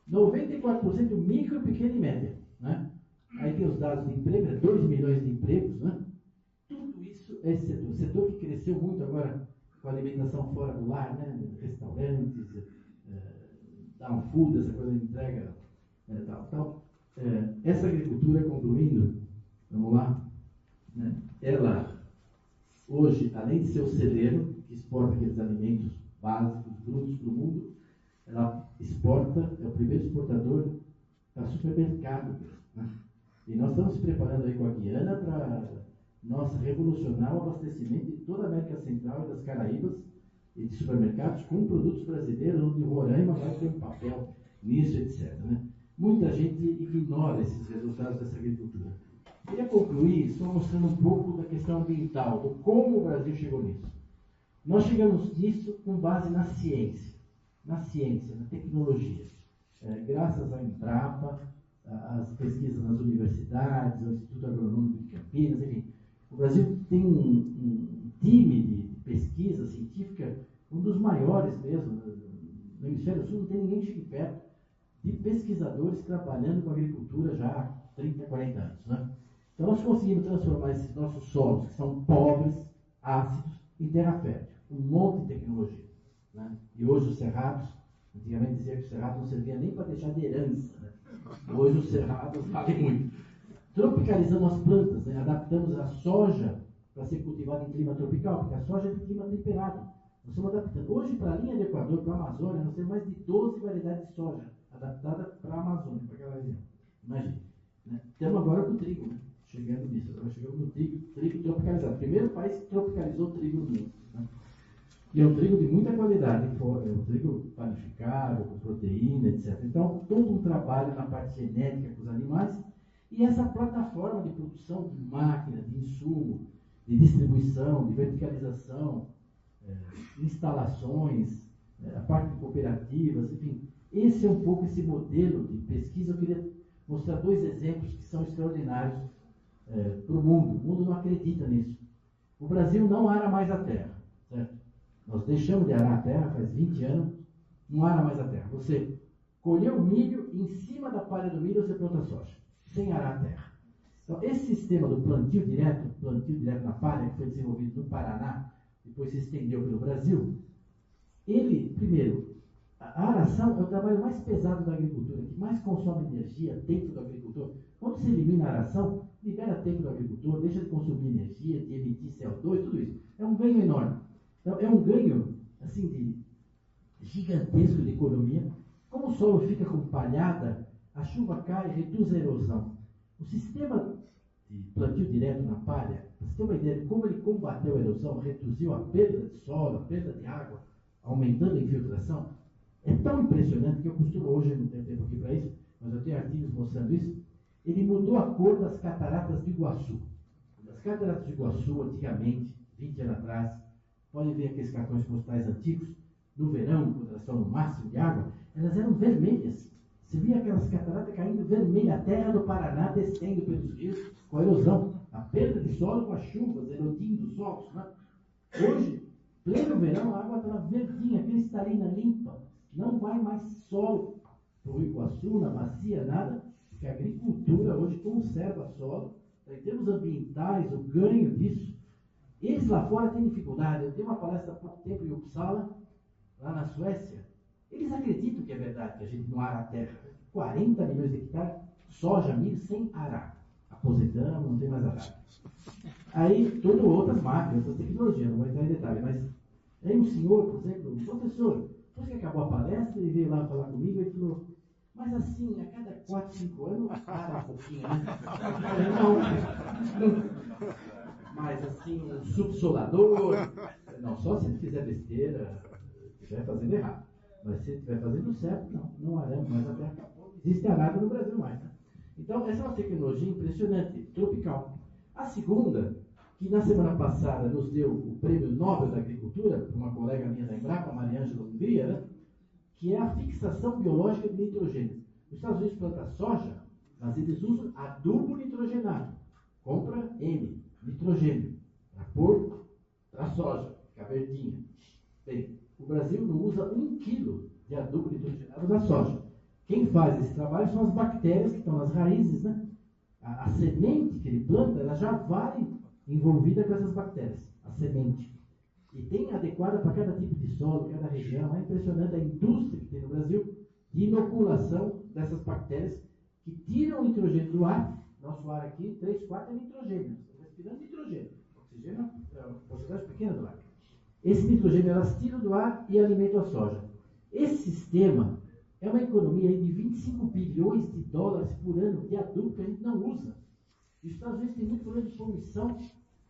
Speaker 2: 94% micro, pequena e média, né? Aí tem os dados de emprego, 2 milhões de empregos, né? Tudo isso é esse setor. Setor que cresceu muito agora com a alimentação fora do lar, né? Restaurantes, down food, essa coisa de entrega, tal. Então, essa agricultura, concluindo, vamos lá, né? Ela, hoje, além de ser o celeiro, que exporta aqueles alimentos básicos, brutos do mundo, ela exporta, é o primeiro exportador para supermercado, né? E nós estamos se preparando aí com a Guiana para revolucionar o abastecimento de toda a América Central e das Caraíbas e de supermercados com produtos brasileiros, onde o Roraima vai ter um papel nisso, etc. Né? Muita gente ignora esses resultados dessa agricultura. Queria concluir só mostrando um pouco da questão ambiental, do como o Brasil chegou nisso. Nós chegamos nisso com base na ciência, na tecnologia. Graças à Embrapa, às pesquisas nas universidades, ao Instituto Agronômico de Campinas, enfim. O Brasil tem um time de pesquisa científica, um dos maiores mesmo. No Hemisfério Sul não tem ninguém que chegue perto de pesquisadores trabalhando com agricultura já há 30, 40 anos. Né? Então nós conseguimos transformar esses nossos solos, que são pobres, ácidos, em terra fértil. Um monte de tecnologia. Né? E hoje os cerrados, antigamente dizia que os cerrados não servia nem para deixar de herança. Né? Hoje os cerrados valem muito. Tropicalizando as plantas, né? Adaptamos a soja para ser cultivada em clima tropical, porque a soja é de clima temperado. Nós estamos adaptando. Hoje, para a linha do Equador, para a Amazônia, nós temos mais de 12 variedades de soja adaptada para a Amazônia, para aquela região. Imagina. Né? Estamos agora com o trigo, né? Chegando nisso. Agora chegamos no trigo tropicalizado. Primeiro país que tropicalizou o trigo no mundo. Né? E é um trigo de muita qualidade, é um trigo panificado, com proteína, etc. Então, todo um trabalho na parte genética com os animais e essa plataforma de produção de máquina, de insumo, de distribuição, de verticalização, instalações, a parte de cooperativas, enfim. Esse é um pouco esse modelo de pesquisa. Eu queria mostrar 2 exemplos que são extraordinários para o mundo. O mundo não acredita nisso. O Brasil não ara mais a terra, certo? Nós deixamos de arar a terra faz 20 anos, não ara mais a terra. Você colheu o milho, em cima da palha do milho você planta soja, sem arar a terra. Então, esse sistema do plantio direto na palha, que foi desenvolvido no Paraná, depois se estendeu pelo Brasil, ele, primeiro, a aração é o trabalho mais pesado da agricultura, que mais consome energia dentro do agricultor. Quando se elimina a aração, libera tempo do agricultor, deixa de consumir energia, de emitir CO2, tudo isso. É um ganho enorme. Então, é um ganho, assim, gigantesco de economia. Como o solo fica com palhada, a chuva cai e reduz a erosão. O sistema de plantio direto na palha, para você ter uma ideia de como ele combateu a erosão, reduziu a perda de solo, a perda de água, aumentando a infiltração, é tão impressionante que eu costumo, hoje não tenho tempo aqui para isso, mas eu tenho artigos mostrando isso, ele mudou a cor das cataratas de Iguaçu. As cataratas de Iguaçu, antigamente, 20 anos atrás, podem ver aqueles cartões postais antigos, no verão, quando elas estão no máximo de água, elas eram vermelhas. Você via aquelas cataratas caindo vermelha, a terra do Paraná descendo pelos rios com a erosão, a perda de solo com as chuvas, erodindo os solos. Né? Hoje, pleno verão, a água estava verdinha, cristalina, limpa. Não vai mais solo para o Iguaçu, na bacia, nada, porque a agricultura hoje conserva solo. Então, em termos ambientais, o ganho disso, eles lá fora têm dificuldade. Eu dei uma palestra há pouco tempo em Uppsala, lá na Suécia. Eles acreditam que é verdade, que a gente não ara a terra. 40 milhões de hectares, soja, milho, sem arar. Aposentamos, não tem mais arar. Aí, todas outras máquinas, outras tecnologias, não vou entrar em detalhe, mas aí um senhor, por exemplo, um professor, depois que acabou a palestra, ele veio lá falar comigo e falou, mas assim, a cada 4, 5 anos, para um pouquinho, né? Eu falei, não. Mas assim, um subsolador, não, só se ele fizer besteira, estiver fazendo errado. Mas se ele estiver fazendo certo, não aramos mais a terra. Não existe arado no Brasil mais, né? Então, essa é uma tecnologia impressionante, tropical. A segunda, que na semana passada nos deu o Prêmio Nobel da Agricultura, por uma colega minha da Embrapa, Mariângela Hungria, né? Que é a fixação biológica de nitrogênio. Os Estados Unidos plantam soja, mas eles usam adubo nitrogenado. Compra N, nitrogênio, para pôr para soja, ficar verdinha. Bem, o Brasil não usa 1 quilo de adubo nitrogenado na soja. Quem faz esse trabalho são as bactérias que estão nas raízes, né? A semente que ele planta, ela já vai envolvida com essas bactérias, a semente. E tem adequada para cada tipo de solo, cada região. É impressionante a indústria que tem no Brasil de inoculação dessas bactérias que tiram o nitrogênio do ar. Nosso ar aqui, 3/4 é nitrogênio. Estamos respirando nitrogênio. Oxigênio é uma porcentagem pequena do ar. Esse nitrogênio elas tiram do ar e alimentam a soja. Esse sistema é uma economia de 25 bilhões de dólares por ano de adubo que a gente não usa. Os Estados Unidos têm muito problema de poluição,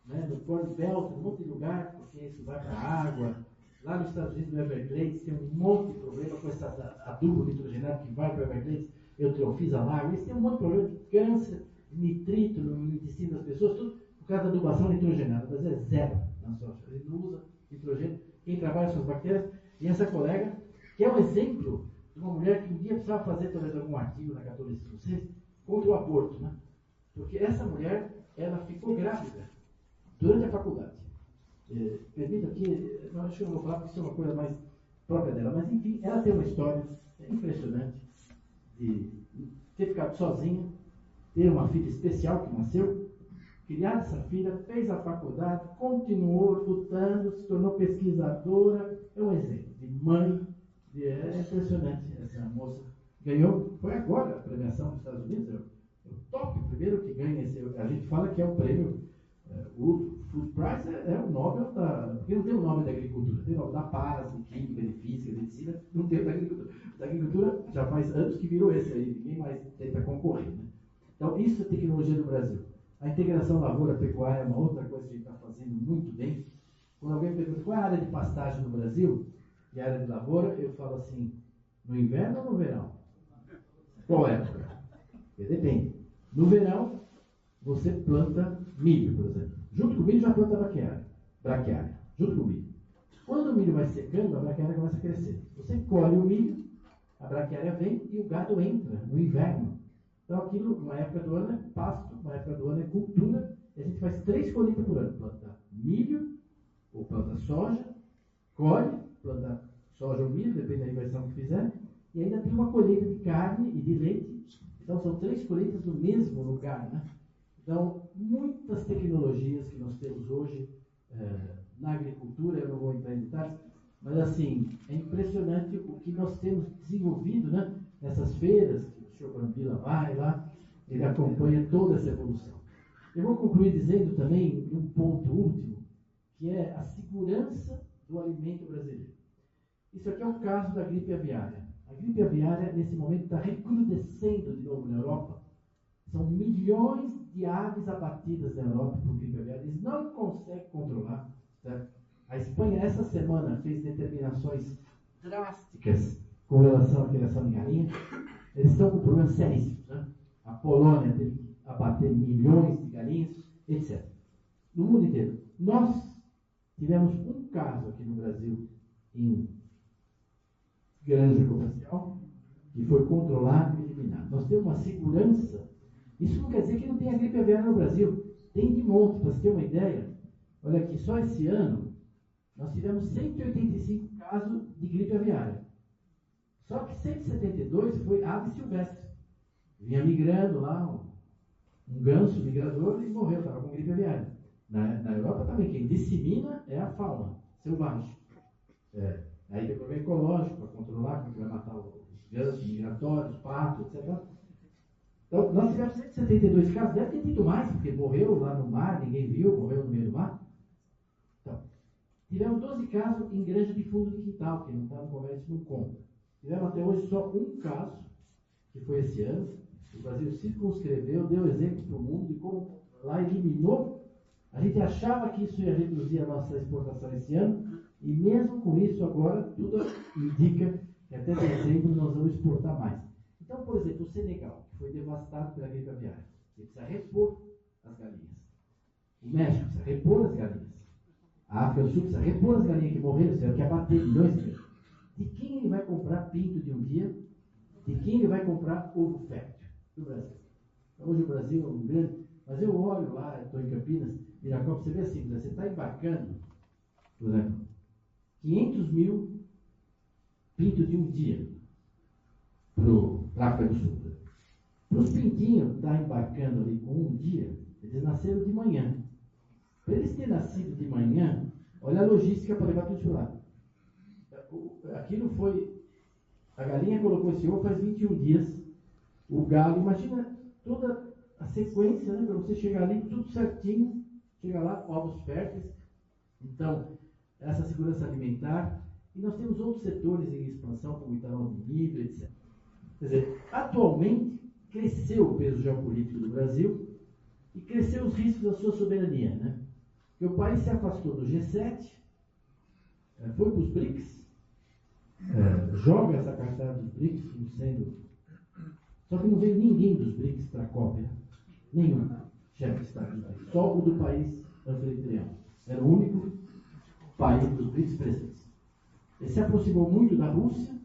Speaker 2: né, no Corn Belt, um monte de lugar, porque isso vai para a água. Lá nos Estados Unidos, no Everglades, tem um monte de problema com esse adubo nitrogenado que vai para o Everglades, eutrofiza a água. Eles têm um monte de problema de câncer, de nitrito no intestino das pessoas, tudo por causa da adubação nitrogenada. Mas é zero na soja. Ele não usa nitrogênio. Quem trabalha com as bactérias, e essa colega, que é um exemplo de uma mulher que um dia precisava fazer talvez algum artigo na Católica contra o aborto, né? Porque essa mulher, ela ficou grávida durante a faculdade. Permita aqui, não acho que eu não vou falar porque isso é uma coisa mais própria dela, mas enfim, ela tem uma história impressionante de ter ficado sozinha, ter uma filha especial que nasceu, criar essa filha, fez a faculdade, continuou lutando, se tornou pesquisadora, é um exemplo de mãe, é impressionante essa moça. Ganhou, foi agora a premiação dos Estados Unidos, é o top, o primeiro que ganha esse, a gente fala que é o prêmio, o Food Prize é o Nobel da, porque não tem o nome da agricultura, tem o nome da paz, de química, de física, de medicina, não tem o da agricultura. Da agricultura já faz anos que virou esse aí, ninguém mais tenta concorrer, né? Então isso é tecnologia do Brasil. A integração lavoura-pecuária é uma outra coisa que a gente está fazendo muito bem. Quando alguém pergunta qual é a área de pastagem no Brasil e a área de lavoura, eu falo assim, no inverno ou no verão? Qual época? Porque depende. No verão, você planta milho, por exemplo. Junto com o milho já planta braquiária. Junto com o milho. Quando o milho vai secando, a braquiária começa a crescer. Você colhe o milho, a braquiária vem e o gado entra no inverno. Então aquilo, uma época do ano é pasto, uma época do ano é cultura, e a gente faz 3 colheitas por ano. Planta milho, ou planta soja, colhe, planta soja ou milho, depende da inversão que fizer, e ainda tem uma colheita de carne e de leite. Então são 3 colheitas no mesmo lugar, né? Então, muitas tecnologias que nós temos hoje na agricultura, eu não vou entrar em detalhes, mas assim, é impressionante o que nós temos desenvolvido, né? Nessas feiras, que o senhor Brambila vai lá, ele acompanha toda essa evolução. Eu vou concluir dizendo também um ponto último, que é a segurança do alimento brasileiro. Isso aqui é o caso da gripe aviária. A gripe aviária, nesse momento, está recrudescendo de novo na Europa. São milhões de aves abatidas na Europa por gripe aviária. Eles não conseguem controlar. Certo? A Espanha, essa semana, fez determinações drásticas com relação à criação de galinha. Eles estão com problemas seríssimos. Né? A Polônia teve que abater milhões de galinhas, etc. No mundo inteiro. Nós tivemos um caso aqui no Brasil, em granja comercial, que foi controlado e eliminado. Nós temos uma segurança. Isso não quer dizer que não tenha gripe aviária no Brasil. Tem de monte, para você ter uma ideia. Olha aqui, só esse ano, nós tivemos 185 casos de gripe aviária. Só que 172 foi ave silvestre. Vinha migrando lá, um ganso migrador e morreu, estava com gripe aviária. Na Europa também, quem dissemina é a fauna selvagem. Aí tem problema ecológico para controlar, como vai matar os gansos migratórios, patos, etc. Então, nós tivemos 172 casos, deve ter tido mais, porque morreu lá no mar, ninguém viu, morreu no meio do mar. Então, tivemos 12 casos em granja de fundo de quintal, que não está no comércio, não conta. Tivemos até hoje só um caso, que foi esse ano. O Brasil circunscreveu, deu exemplo para o mundo de como lá eliminou. A gente achava que isso ia reduzir a nossa exportação esse ano, e mesmo com isso agora tudo indica que até dezembro nós vamos exportar mais. Então, por exemplo, o Senegal, que foi devastado pela gripe aviária, ele precisa repor as galinhas. O México precisa repor as galinhas. A África do Sul precisa repor as galinhas que morreram, você quer bater milhões de galinhas. De quem ele vai comprar pinto de um dia? De quem ele vai comprar ovo fértil? Do Brasil. Então, hoje o Brasil é um grande... Mas eu olho lá, estou em Campinas, Viracopos, você vê assim, você está embarcando, por exemplo, 500 mil pintos de um dia para a África do Sul. Para os pintinhos estar embarcando ali com um dia, eles nasceram de manhã. Para eles terem nascido de manhã, olha a logística para levar tudo para lá. Aquilo foi... A galinha colocou esse ovo faz 21 dias. O galo, imagina toda a sequência, né, para você chegar ali, tudo certinho, chega lá, ovos férteis. Então, essa segurança alimentar. E nós temos outros setores em expansão, como o etanol de milho, etc. Quer dizer, atualmente, cresceu o peso geopolítico do Brasil e cresceu os riscos da sua soberania, né? Porque o país se afastou do G7, foi para os BRICS, joga essa cartada dos BRICS como sendo... Só que não veio ninguém dos BRICS para a COP, né? Nenhum chefe de Estado dos BRICS, só o do país anfitrião. Era o único país dos BRICS presentes. Ele se aproximou muito da Rússia,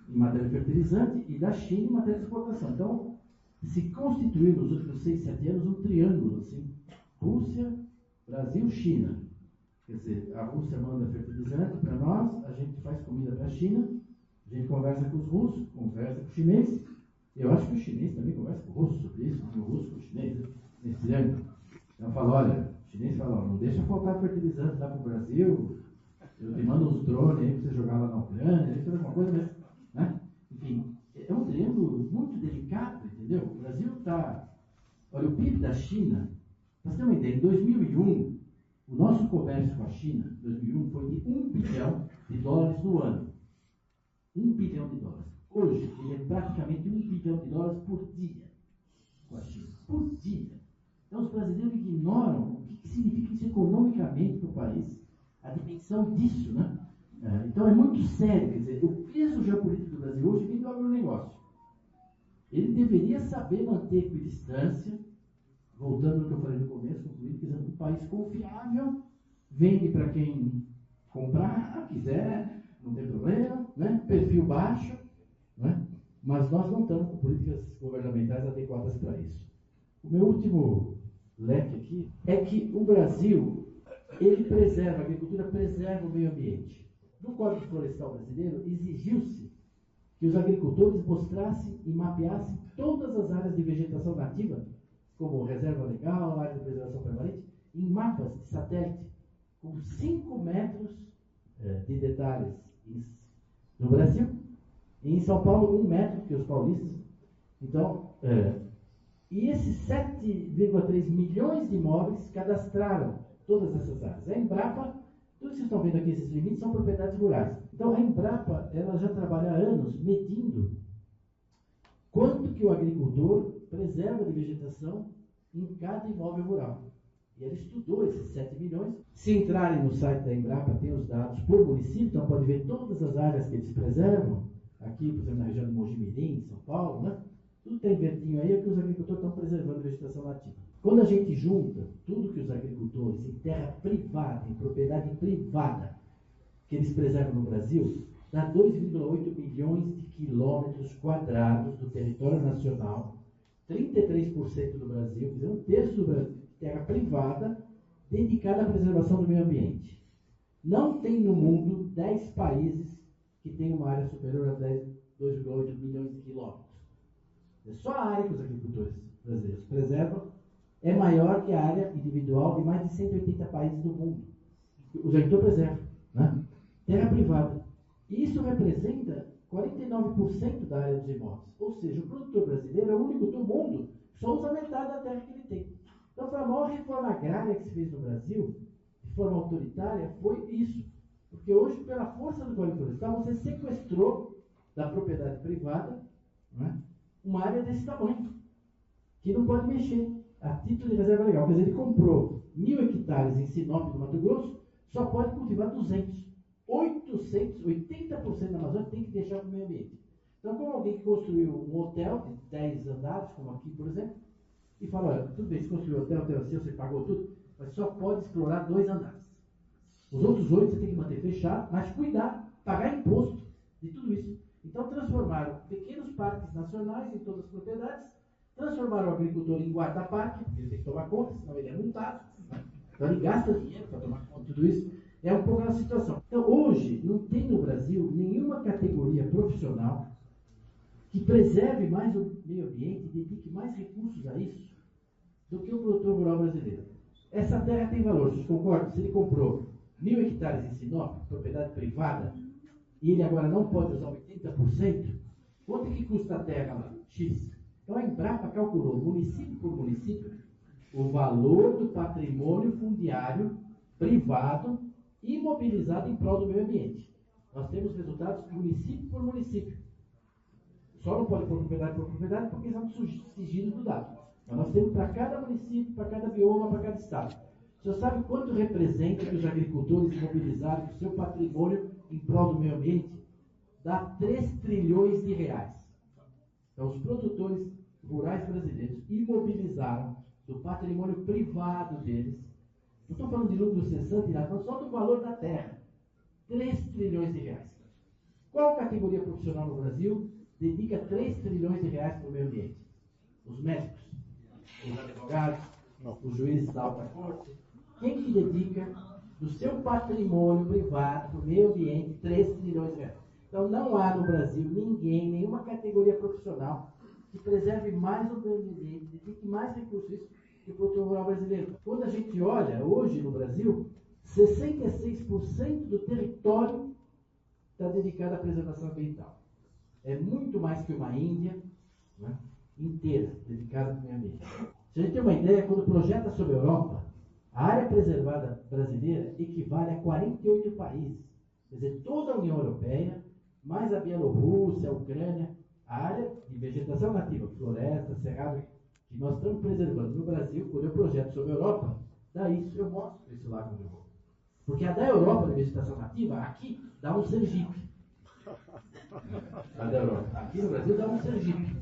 Speaker 2: em matéria fertilizante, e da China em matéria de exportação. Então, se constituiu nos últimos 6, 7 anos um triângulo, assim, Rússia, Brasil, China. Quer dizer, a Rússia manda fertilizante para nós, a gente faz comida para a China, a gente conversa com os russos, conversa com os chineses. Eu acho que o chinês também conversa com o russo sobre isso, o russo com o chinês, nesse triângulo. Então fala, olha, o chinês fala, não deixa faltar fertilizante lá para o Brasil, eu te mando uns drones aí para você jogar lá na Ucrânia, fazer alguma coisa mesmo, né? Enfim, é um triângulo muito delicado, entendeu? O Brasil está... Olha, o PIB da China, para você ter uma ideia, em 2001, o nosso comércio com a China, em 2001, foi de $1 bilhão no ano. $1 bilhão. Hoje, ele é praticamente $1 bilhão por dia com a China. Por dia. Então, os brasileiros ignoram o que significa isso economicamente para o país, a dimensão disso, né? Então, é muito sério. Quer dizer, o peso geopolítico do Brasil hoje vem do agronegócio. Ele deveria saber manter equidistância, voltando ao que eu falei no começo, concluindo, quer dizer, um país confiável, vende para quem comprar, quiser, não tem problema, né? Perfil baixo, né? Mas nós não estamos com políticas governamentais adequadas para isso. O meu último leque aqui é que o Brasil, ele preserva, a agricultura preserva o meio ambiente. No Código Florestal Brasileiro, exigiu-se que os agricultores mostrassem e mapeassem todas as áreas de vegetação nativa, como reserva legal, área de preservação permanente, em mapas de satélite, com 5 metros de detalhes no Brasil, e em São Paulo 1 metro, porque os paulistas... Então, e esses 7,3 milhões de imóveis cadastraram todas essas áreas. A Embrapa, tudo que vocês estão vendo aqui, esses limites, são propriedades rurais. Então, a Embrapa, ela já trabalha há anos medindo quanto que o agricultor preserva de vegetação em cada imóvel rural. E ela estudou esses 7 milhões. Se entrarem no site da Embrapa, tem os dados por município, então pode ver todas as áreas que eles preservam. Aqui, por exemplo, na região de Mogi-mirim, São Paulo, né? Tudo tem verdinho aí, é que os agricultores estão preservando a vegetação nativa. Quando a gente junta tudo que os agricultores em terra privada, em propriedade privada, que eles preservam no Brasil, dá 2,8 milhões de quilômetros quadrados do território nacional, 33% do Brasil, quer dizer, 1/3 do Brasil, terra privada, dedicada à preservação do meio ambiente. Não tem no mundo 10 países que têm uma área superior a 2,8 milhões de quilômetros. É só a área que os agricultores brasileiros preservam é maior que a área individual de mais de 180 países do mundo. Os agricultores preservam, né? Terra privada. E isso representa 49% da área dos imóveis. Ou seja, o produtor brasileiro é o único do mundo que só usa metade da terra que ele tem. Então, foi a maior reforma agrária que se fez no Brasil, de forma autoritária, foi isso. Porque hoje, pela força do Código Florestal, você sequestrou da propriedade privada, né, uma área desse tamanho, que não pode mexer, a título de reserva legal. Quer dizer, ele comprou 1.000 hectares em Sinop, no Mato Grosso, só pode cultivar 200. 80% da Amazônia tem que deixar para o meio ambiente. Então, como alguém que construiu um hotel de 10 andares, como aqui, por exemplo, e fala, olha, tudo bem, você construiu o hotel é seu, você pagou tudo, mas só pode explorar 2 andares. Os outros 8 você tem que manter fechado, mas cuidar, pagar imposto de tudo isso. Então, transformaram pequenos parques nacionais em todas as propriedades, transformaram o agricultor em guarda-parque, porque ele tem que tomar conta, senão ele é multado. Né? Então, ele gasta dinheiro para tomar conta de tudo isso. É um pouco a situação. Então, hoje, não tem no Brasil nenhuma categoria profissional que preserve mais o meio ambiente e dedique mais recursos a isso do que o produtor rural brasileiro. Essa terra tem valor, vocês concordam? Se ele comprou 1.000 hectares em Sinop, propriedade privada, e ele agora não pode usar 80%, quanto é que custa a terra lá? X. Então a Embrapa calculou, município por município, o valor do patrimônio fundiário privado imobilizado em prol do meio ambiente. Nós temos resultados município por município. Só não pode pôr propriedade por propriedade porque são sigilo do dado. Mas nós temos para cada município, para cada bioma, para cada estado. O senhor sabe quanto representa que os agricultores mobilizaram o seu patrimônio em prol do meio ambiente? Dá 3 trilhões de reais. Então, os produtores rurais brasileiros imobilizaram do patrimônio privado deles. Não estou falando de lucro cessante, não, só do valor da terra. 3 trilhões de reais. Qual categoria profissional no Brasil dedica 3 trilhões de reais para o meio ambiente? Os médicos, os advogados, os juízes da alta corte. Quem que dedica do seu patrimônio privado para o meio ambiente 3 trilhões de reais? Então não há no Brasil ninguém, nenhuma categoria profissional que preserve mais o meio ambiente, dedique mais recursos a isso que o produtor rural brasileiro. Quando a gente olha hoje no Brasil, 66% do território está dedicado à preservação ambiental. É muito mais que uma Índia, né, inteira dedicada ao meio ambiente. Se a gente tem uma ideia, quando projeta sobre a Europa, a área preservada brasileira equivale a 48 países. Quer dizer, toda a União Europeia, mais a Bielorrússia, a Ucrânia, a área de vegetação nativa, floresta, cerrado, que nós estamos preservando no Brasil, quando eu projeto sobre a Europa, dá isso, eu mostro isso lá quando eu vou. Porque a da Europa, de vegetação nativa, aqui dá um Sergipe. A da Europa. Aqui no Brasil dá um Sergipe.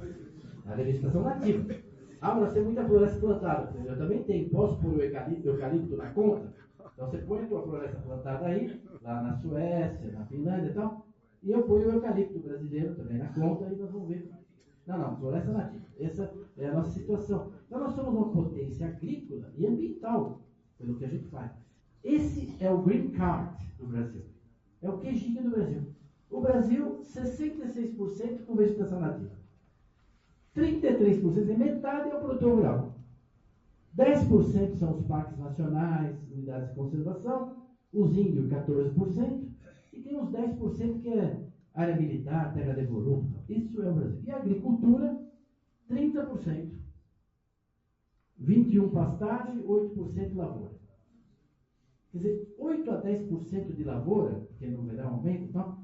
Speaker 2: A da vegetação nativa. Ah, mas nós temos muita floresta plantada. Eu também tenho. Posso pôr o eucalipto na conta? Então você põe a tua floresta plantada aí, lá na Suécia, na Finlândia e tal, e eu ponho o eucalipto brasileiro também na conta e nós vamos ver. Não, floresta nativa. Essa é a nossa situação. Então nós somos uma potência agrícola e ambiental, pelo que a gente faz. Esse é o green card do Brasil. É o queijinho do Brasil. O Brasil, 66% com vegetação nativa. 33%, é metade é o produtor rural. 10% são os parques nacionais, unidades de conservação, os índios 14%, e tem uns 10% que é área militar, terra devoluta. Isso é o Brasil. E a agricultura, 30%. 21% pastagem, 8% lavoura. Quer dizer, 8 a 10% de lavoura, porque no verão aumenta, então,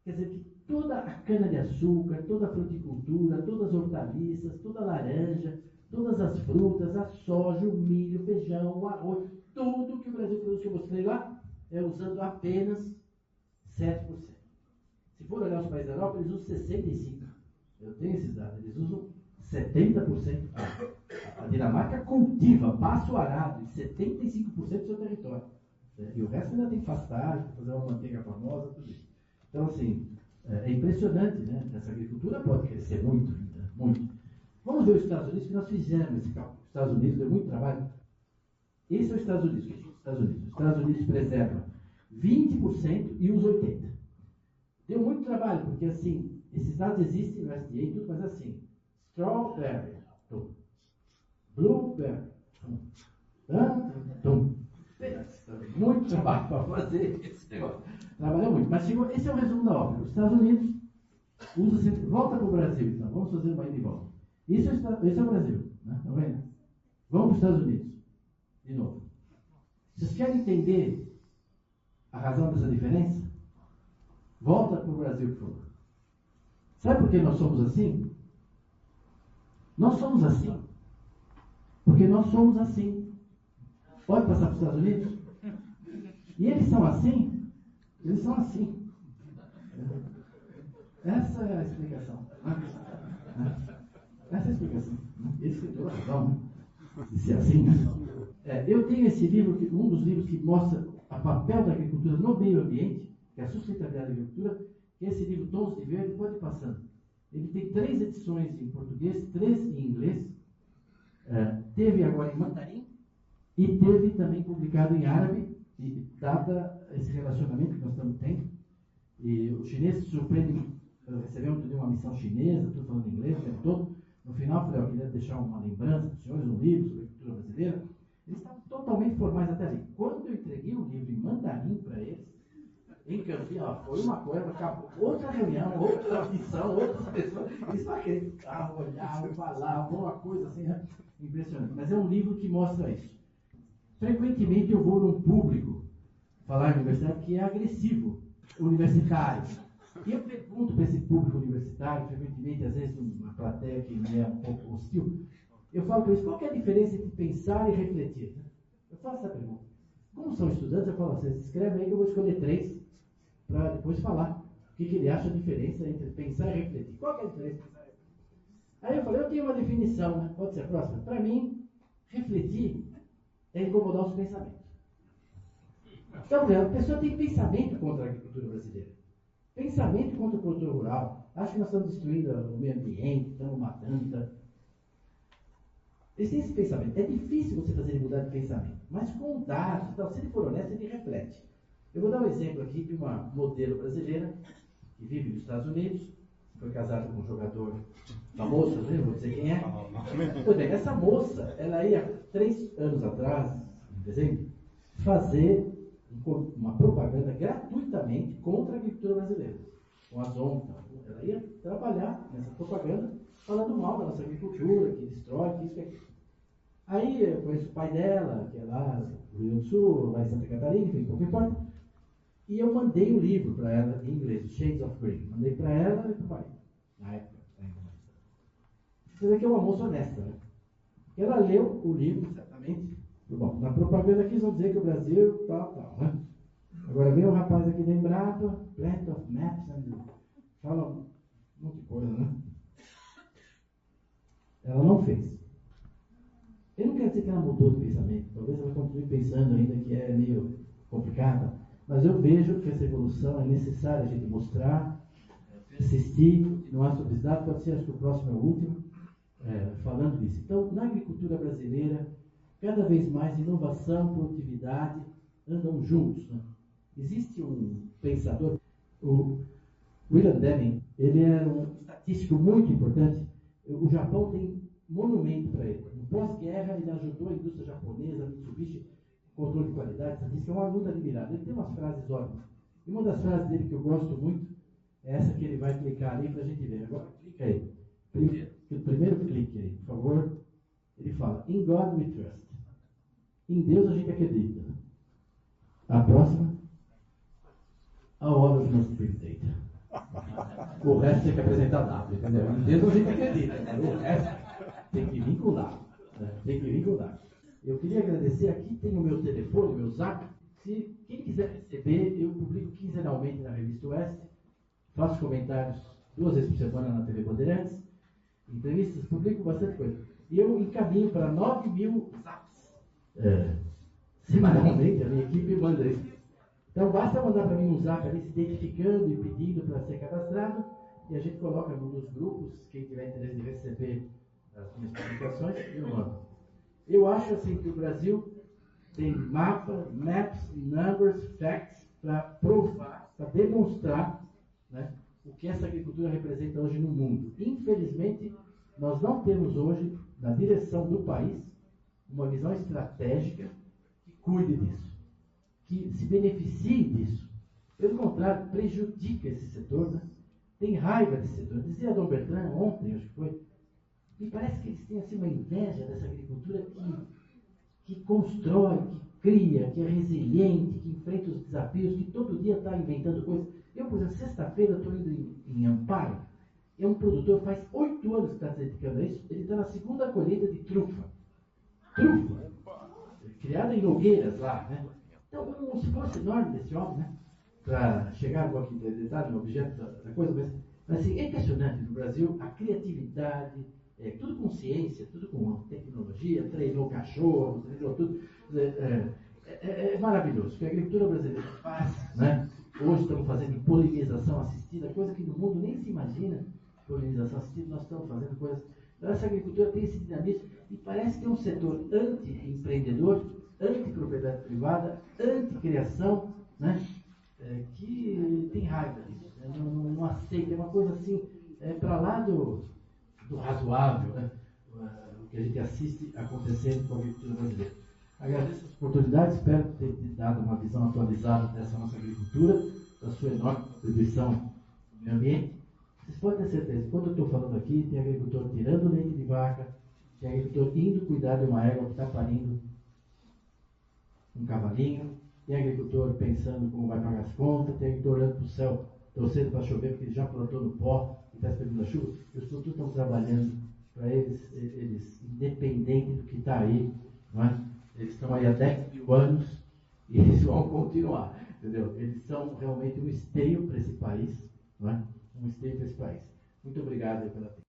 Speaker 2: quer dizer que toda a cana-de-açúcar, toda a fruticultura, todas as hortaliças, toda a laranja, todas as frutas, a soja, o milho, o feijão, o arroz, tudo que o Brasil produz, que eu mostrei lá, é usando apenas 7%. Se for olhar os países da Europa, eles usam 65%. Eu tenho esses dados, eles usam 70%. A Dinamarca cultiva, passa o arado em 75% do seu território. E o resto ainda tem pastagem, fazer uma manteiga famosa, tudo isso. Então, assim, é impressionante, né? Essa agricultura pode crescer muito ainda, muito. Vamos ver os Estados Unidos, que nós fizemos esse cálculo. Os Estados Unidos deu muito trabalho. Esse é os Estados Unidos, que a gente Estados Unidos. Os Estados Unidos preserva 20% e usa 80%. Deu muito trabalho, porque assim, esses dados existem no SDA e tudo, mas assim, strawberry, tum. Blueberry, tum. Muito trabalho para fazer esse negócio. Trabalhou muito. Mas chegou, esse é o resumo da obra. Os Estados Unidos usa sempre. Volta para o Brasil, então. Vamos fazer uma ida e volta. Esse é o Brasil. Né? Tá vendo? Vamos para os Estados Unidos. De novo. Vocês querem entender a razão dessa diferença? Volta para o Brasil, por favor. Sabe por que nós somos assim? Nós somos assim. Porque nós somos assim. Pode passar para os Estados Unidos? E eles são assim? Eles são assim. Essa é a explicação. Essa é a explicação. Esse que deu a razão de ser assim. Eu tenho esse livro, um dos livros que mostra o papel da agricultura no meio ambiente, que é a sustentabilidade da agricultura, que é esse livro Tons de Verde, pode ir passando. Ele tem 3 edições em português, 3 em inglês. Teve agora em mandarim e teve também publicado em árabe, e dada esse relacionamento que nós estamos tendo. E os chineses se surpreendem. Recebemos uma missão chinesa, tudo falando inglês o tempo todo. No final, falei, eu queria deixar uma lembrança para os senhores, um livro sobre a cultura brasileira. Eles estavam totalmente formais até ali. Quando eu entreguei o livro em mandarim para eles, em Campinas, foi uma coisa, acabou outra reunião, outra missão, outras pessoas. Eles não acreditavam, olhavam, falavam, uma coisa assim, né? Impressionante. Mas é um livro que mostra isso. Frequentemente eu vou num público falar em universidade que é agressivo, universitário. E eu pergunto para esse público universitário, frequentemente, às vezes, uma plateia que me é um pouco hostil, eu falo para eles, qual que é a diferença entre pensar e refletir? Eu faço essa pergunta. Como são estudantes, eu falo, vocês escrevem aí que eu vou escolher 3 para depois falar o que ele acha a diferença entre pensar e refletir. Qual que é a diferença? Aí eu falei, eu tenho uma definição, né? Pode ser a próxima. Para mim, refletir é incomodar os pensamentos. Então, a pessoa tem pensamento contra a agricultura brasileira. Pensamento contra o produtor rural. Acho que nós estamos destruindo o meio ambiente, estamos matando. Eles têm esse pensamento. É difícil você fazer ele mudar de pensamento. Mas com dados, então, se ele for honesto, ele reflete. Eu vou dar um exemplo aqui de uma modelo brasileira que vive nos Estados Unidos, foi casada com um jogador famoso, não vou dizer quem é. Pois bem, essa moça, ela ia 3 anos atrás, em dezembro, fazer uma propaganda gratuitamente contra a agricultura brasileira, com as ONGs. Ela ia trabalhar nessa propaganda falando mal da nossa agricultura, que destrói, que isso, que aquilo. Aí eu conheço o pai dela, que é lá no Rio Grande do Sul, lá em Santa Catarina, enfim, pouco importa. E eu mandei o livro para ela em inglês, Shades of Green. Mandei para ela e para o pai, na época ainda mais. Você vê que é uma moça honesta, né? Ela leu o livro, certamente. Bom, na propaganda aqui vão dizer que o Brasil, tal, né? Agora vem o rapaz aqui da Embrapa, Plant of Maps, fala um monte de coisa, né? Ela não fez. Eu não quero dizer que ela mudou de pensamento, talvez ela continue pensando ainda que é meio complicada, mas eu vejo que essa evolução é necessária a gente mostrar, persistir, continuar sobre esse dado, pode ser, acho que o próximo é o último, falando disso. Então, na agricultura brasileira, cada vez mais inovação, produtividade andam juntos. Né? Existe um pensador, o William Deming, ele era um estatístico muito importante. O Japão tem monumento para ele. No pós-guerra, ele ajudou a indústria japonesa, a Mitsubishi, controle de qualidade, estatística, é uma luta admirável. Ele tem umas frases ótimas. E uma das frases dele que eu gosto muito é essa que ele vai clicar ali para a gente ver. Agora, clica aí. Primeiro clique aí, por favor. Ele fala, In God we trust. Em Deus a gente acredita. A próxima. All others must bring data. O resto tem que apresentar dado, entendeu? Em Deus a gente acredita, mas o resto tem que vincular. Né? Tem que vincular. Eu queria agradecer, aqui tem o meu telefone, o meu zap. Se quem quiser receber, eu publico quinzenalmente na Revista Oeste. Faço comentários 2 vezes por semana na TV Bandeirantes. Entrevistas, publico bastante coisa. E eu encaminho para 9.000 zaps. Semanalmente, a minha equipe manda isso. Então, basta mandar para mim um zap ali, se identificando e pedindo para ser cadastrado, e a gente coloca nos grupos, quem tiver interesse de receber as minhas publicações, eu mando. Eu acho assim que o Brasil tem mapas, maps, numbers, facts, para provar, para demonstrar, né, o que essa agricultura representa hoje no mundo. Infelizmente, nós não temos hoje, na direção do país, uma visão estratégica que cuide disso, que se beneficie disso. Pelo contrário, prejudica esse setor, né? Tem raiva desse setor. Dizia Dom Bertrand ontem, acho que foi, me parece que eles têm assim, uma inveja dessa agricultura que constrói, que cria, que é resiliente, que enfrenta os desafios, que todo dia está inventando coisas. Eu, por exemplo, sexta-feira estou indo em Amparo, é um produtor, faz 8 anos que está se dedicando a isso, ele está na segunda colheita de trufa. Trufa! Criada em Nogueiras lá, né? Então, um esforço enorme desse homem, né? Para chegar aqui no detalhe, no objeto da coisa, mas assim, é impressionante no Brasil a criatividade, tudo com ciência, tudo com tecnologia, treinou cachorro, treinou tudo. É maravilhoso. O que a agricultura brasileira faz, né? Hoje estamos fazendo polinização assistida, coisa que no mundo nem se imagina. Polinização assistida, nós estamos fazendo coisas. Então, essa agricultura tem esse dinamismo e parece que é um setor anti-empreendedor, anti-propriedade privada, anti-criação, né? Que tem raiva disso, né? Não aceita, é uma coisa assim, para lá do razoável, né? O que a gente assiste acontecendo com a agricultura brasileira. Agradeço a oportunidade, espero ter dado uma visão atualizada dessa nossa agricultura, da sua enorme contribuição no meio ambiente. Vocês podem ter certeza, quando eu estou falando aqui, tem agricultor tirando leite de vaca, tem agricultor indo cuidar de uma égua que está parindo um cavalinho, tem agricultor pensando como vai pagar as contas, tem agricultor olhando para o céu, torcendo para chover, porque ele já plantou no pó e está esperando a chuva. Os produtores estão trabalhando para eles, independente do que está aí, não é? Eles estão aí há 10 mil anos e eles vão continuar, entendeu? Eles são realmente um esteio para esse país, não é? Um esteio para esse país. Muito obrigado pela atenção.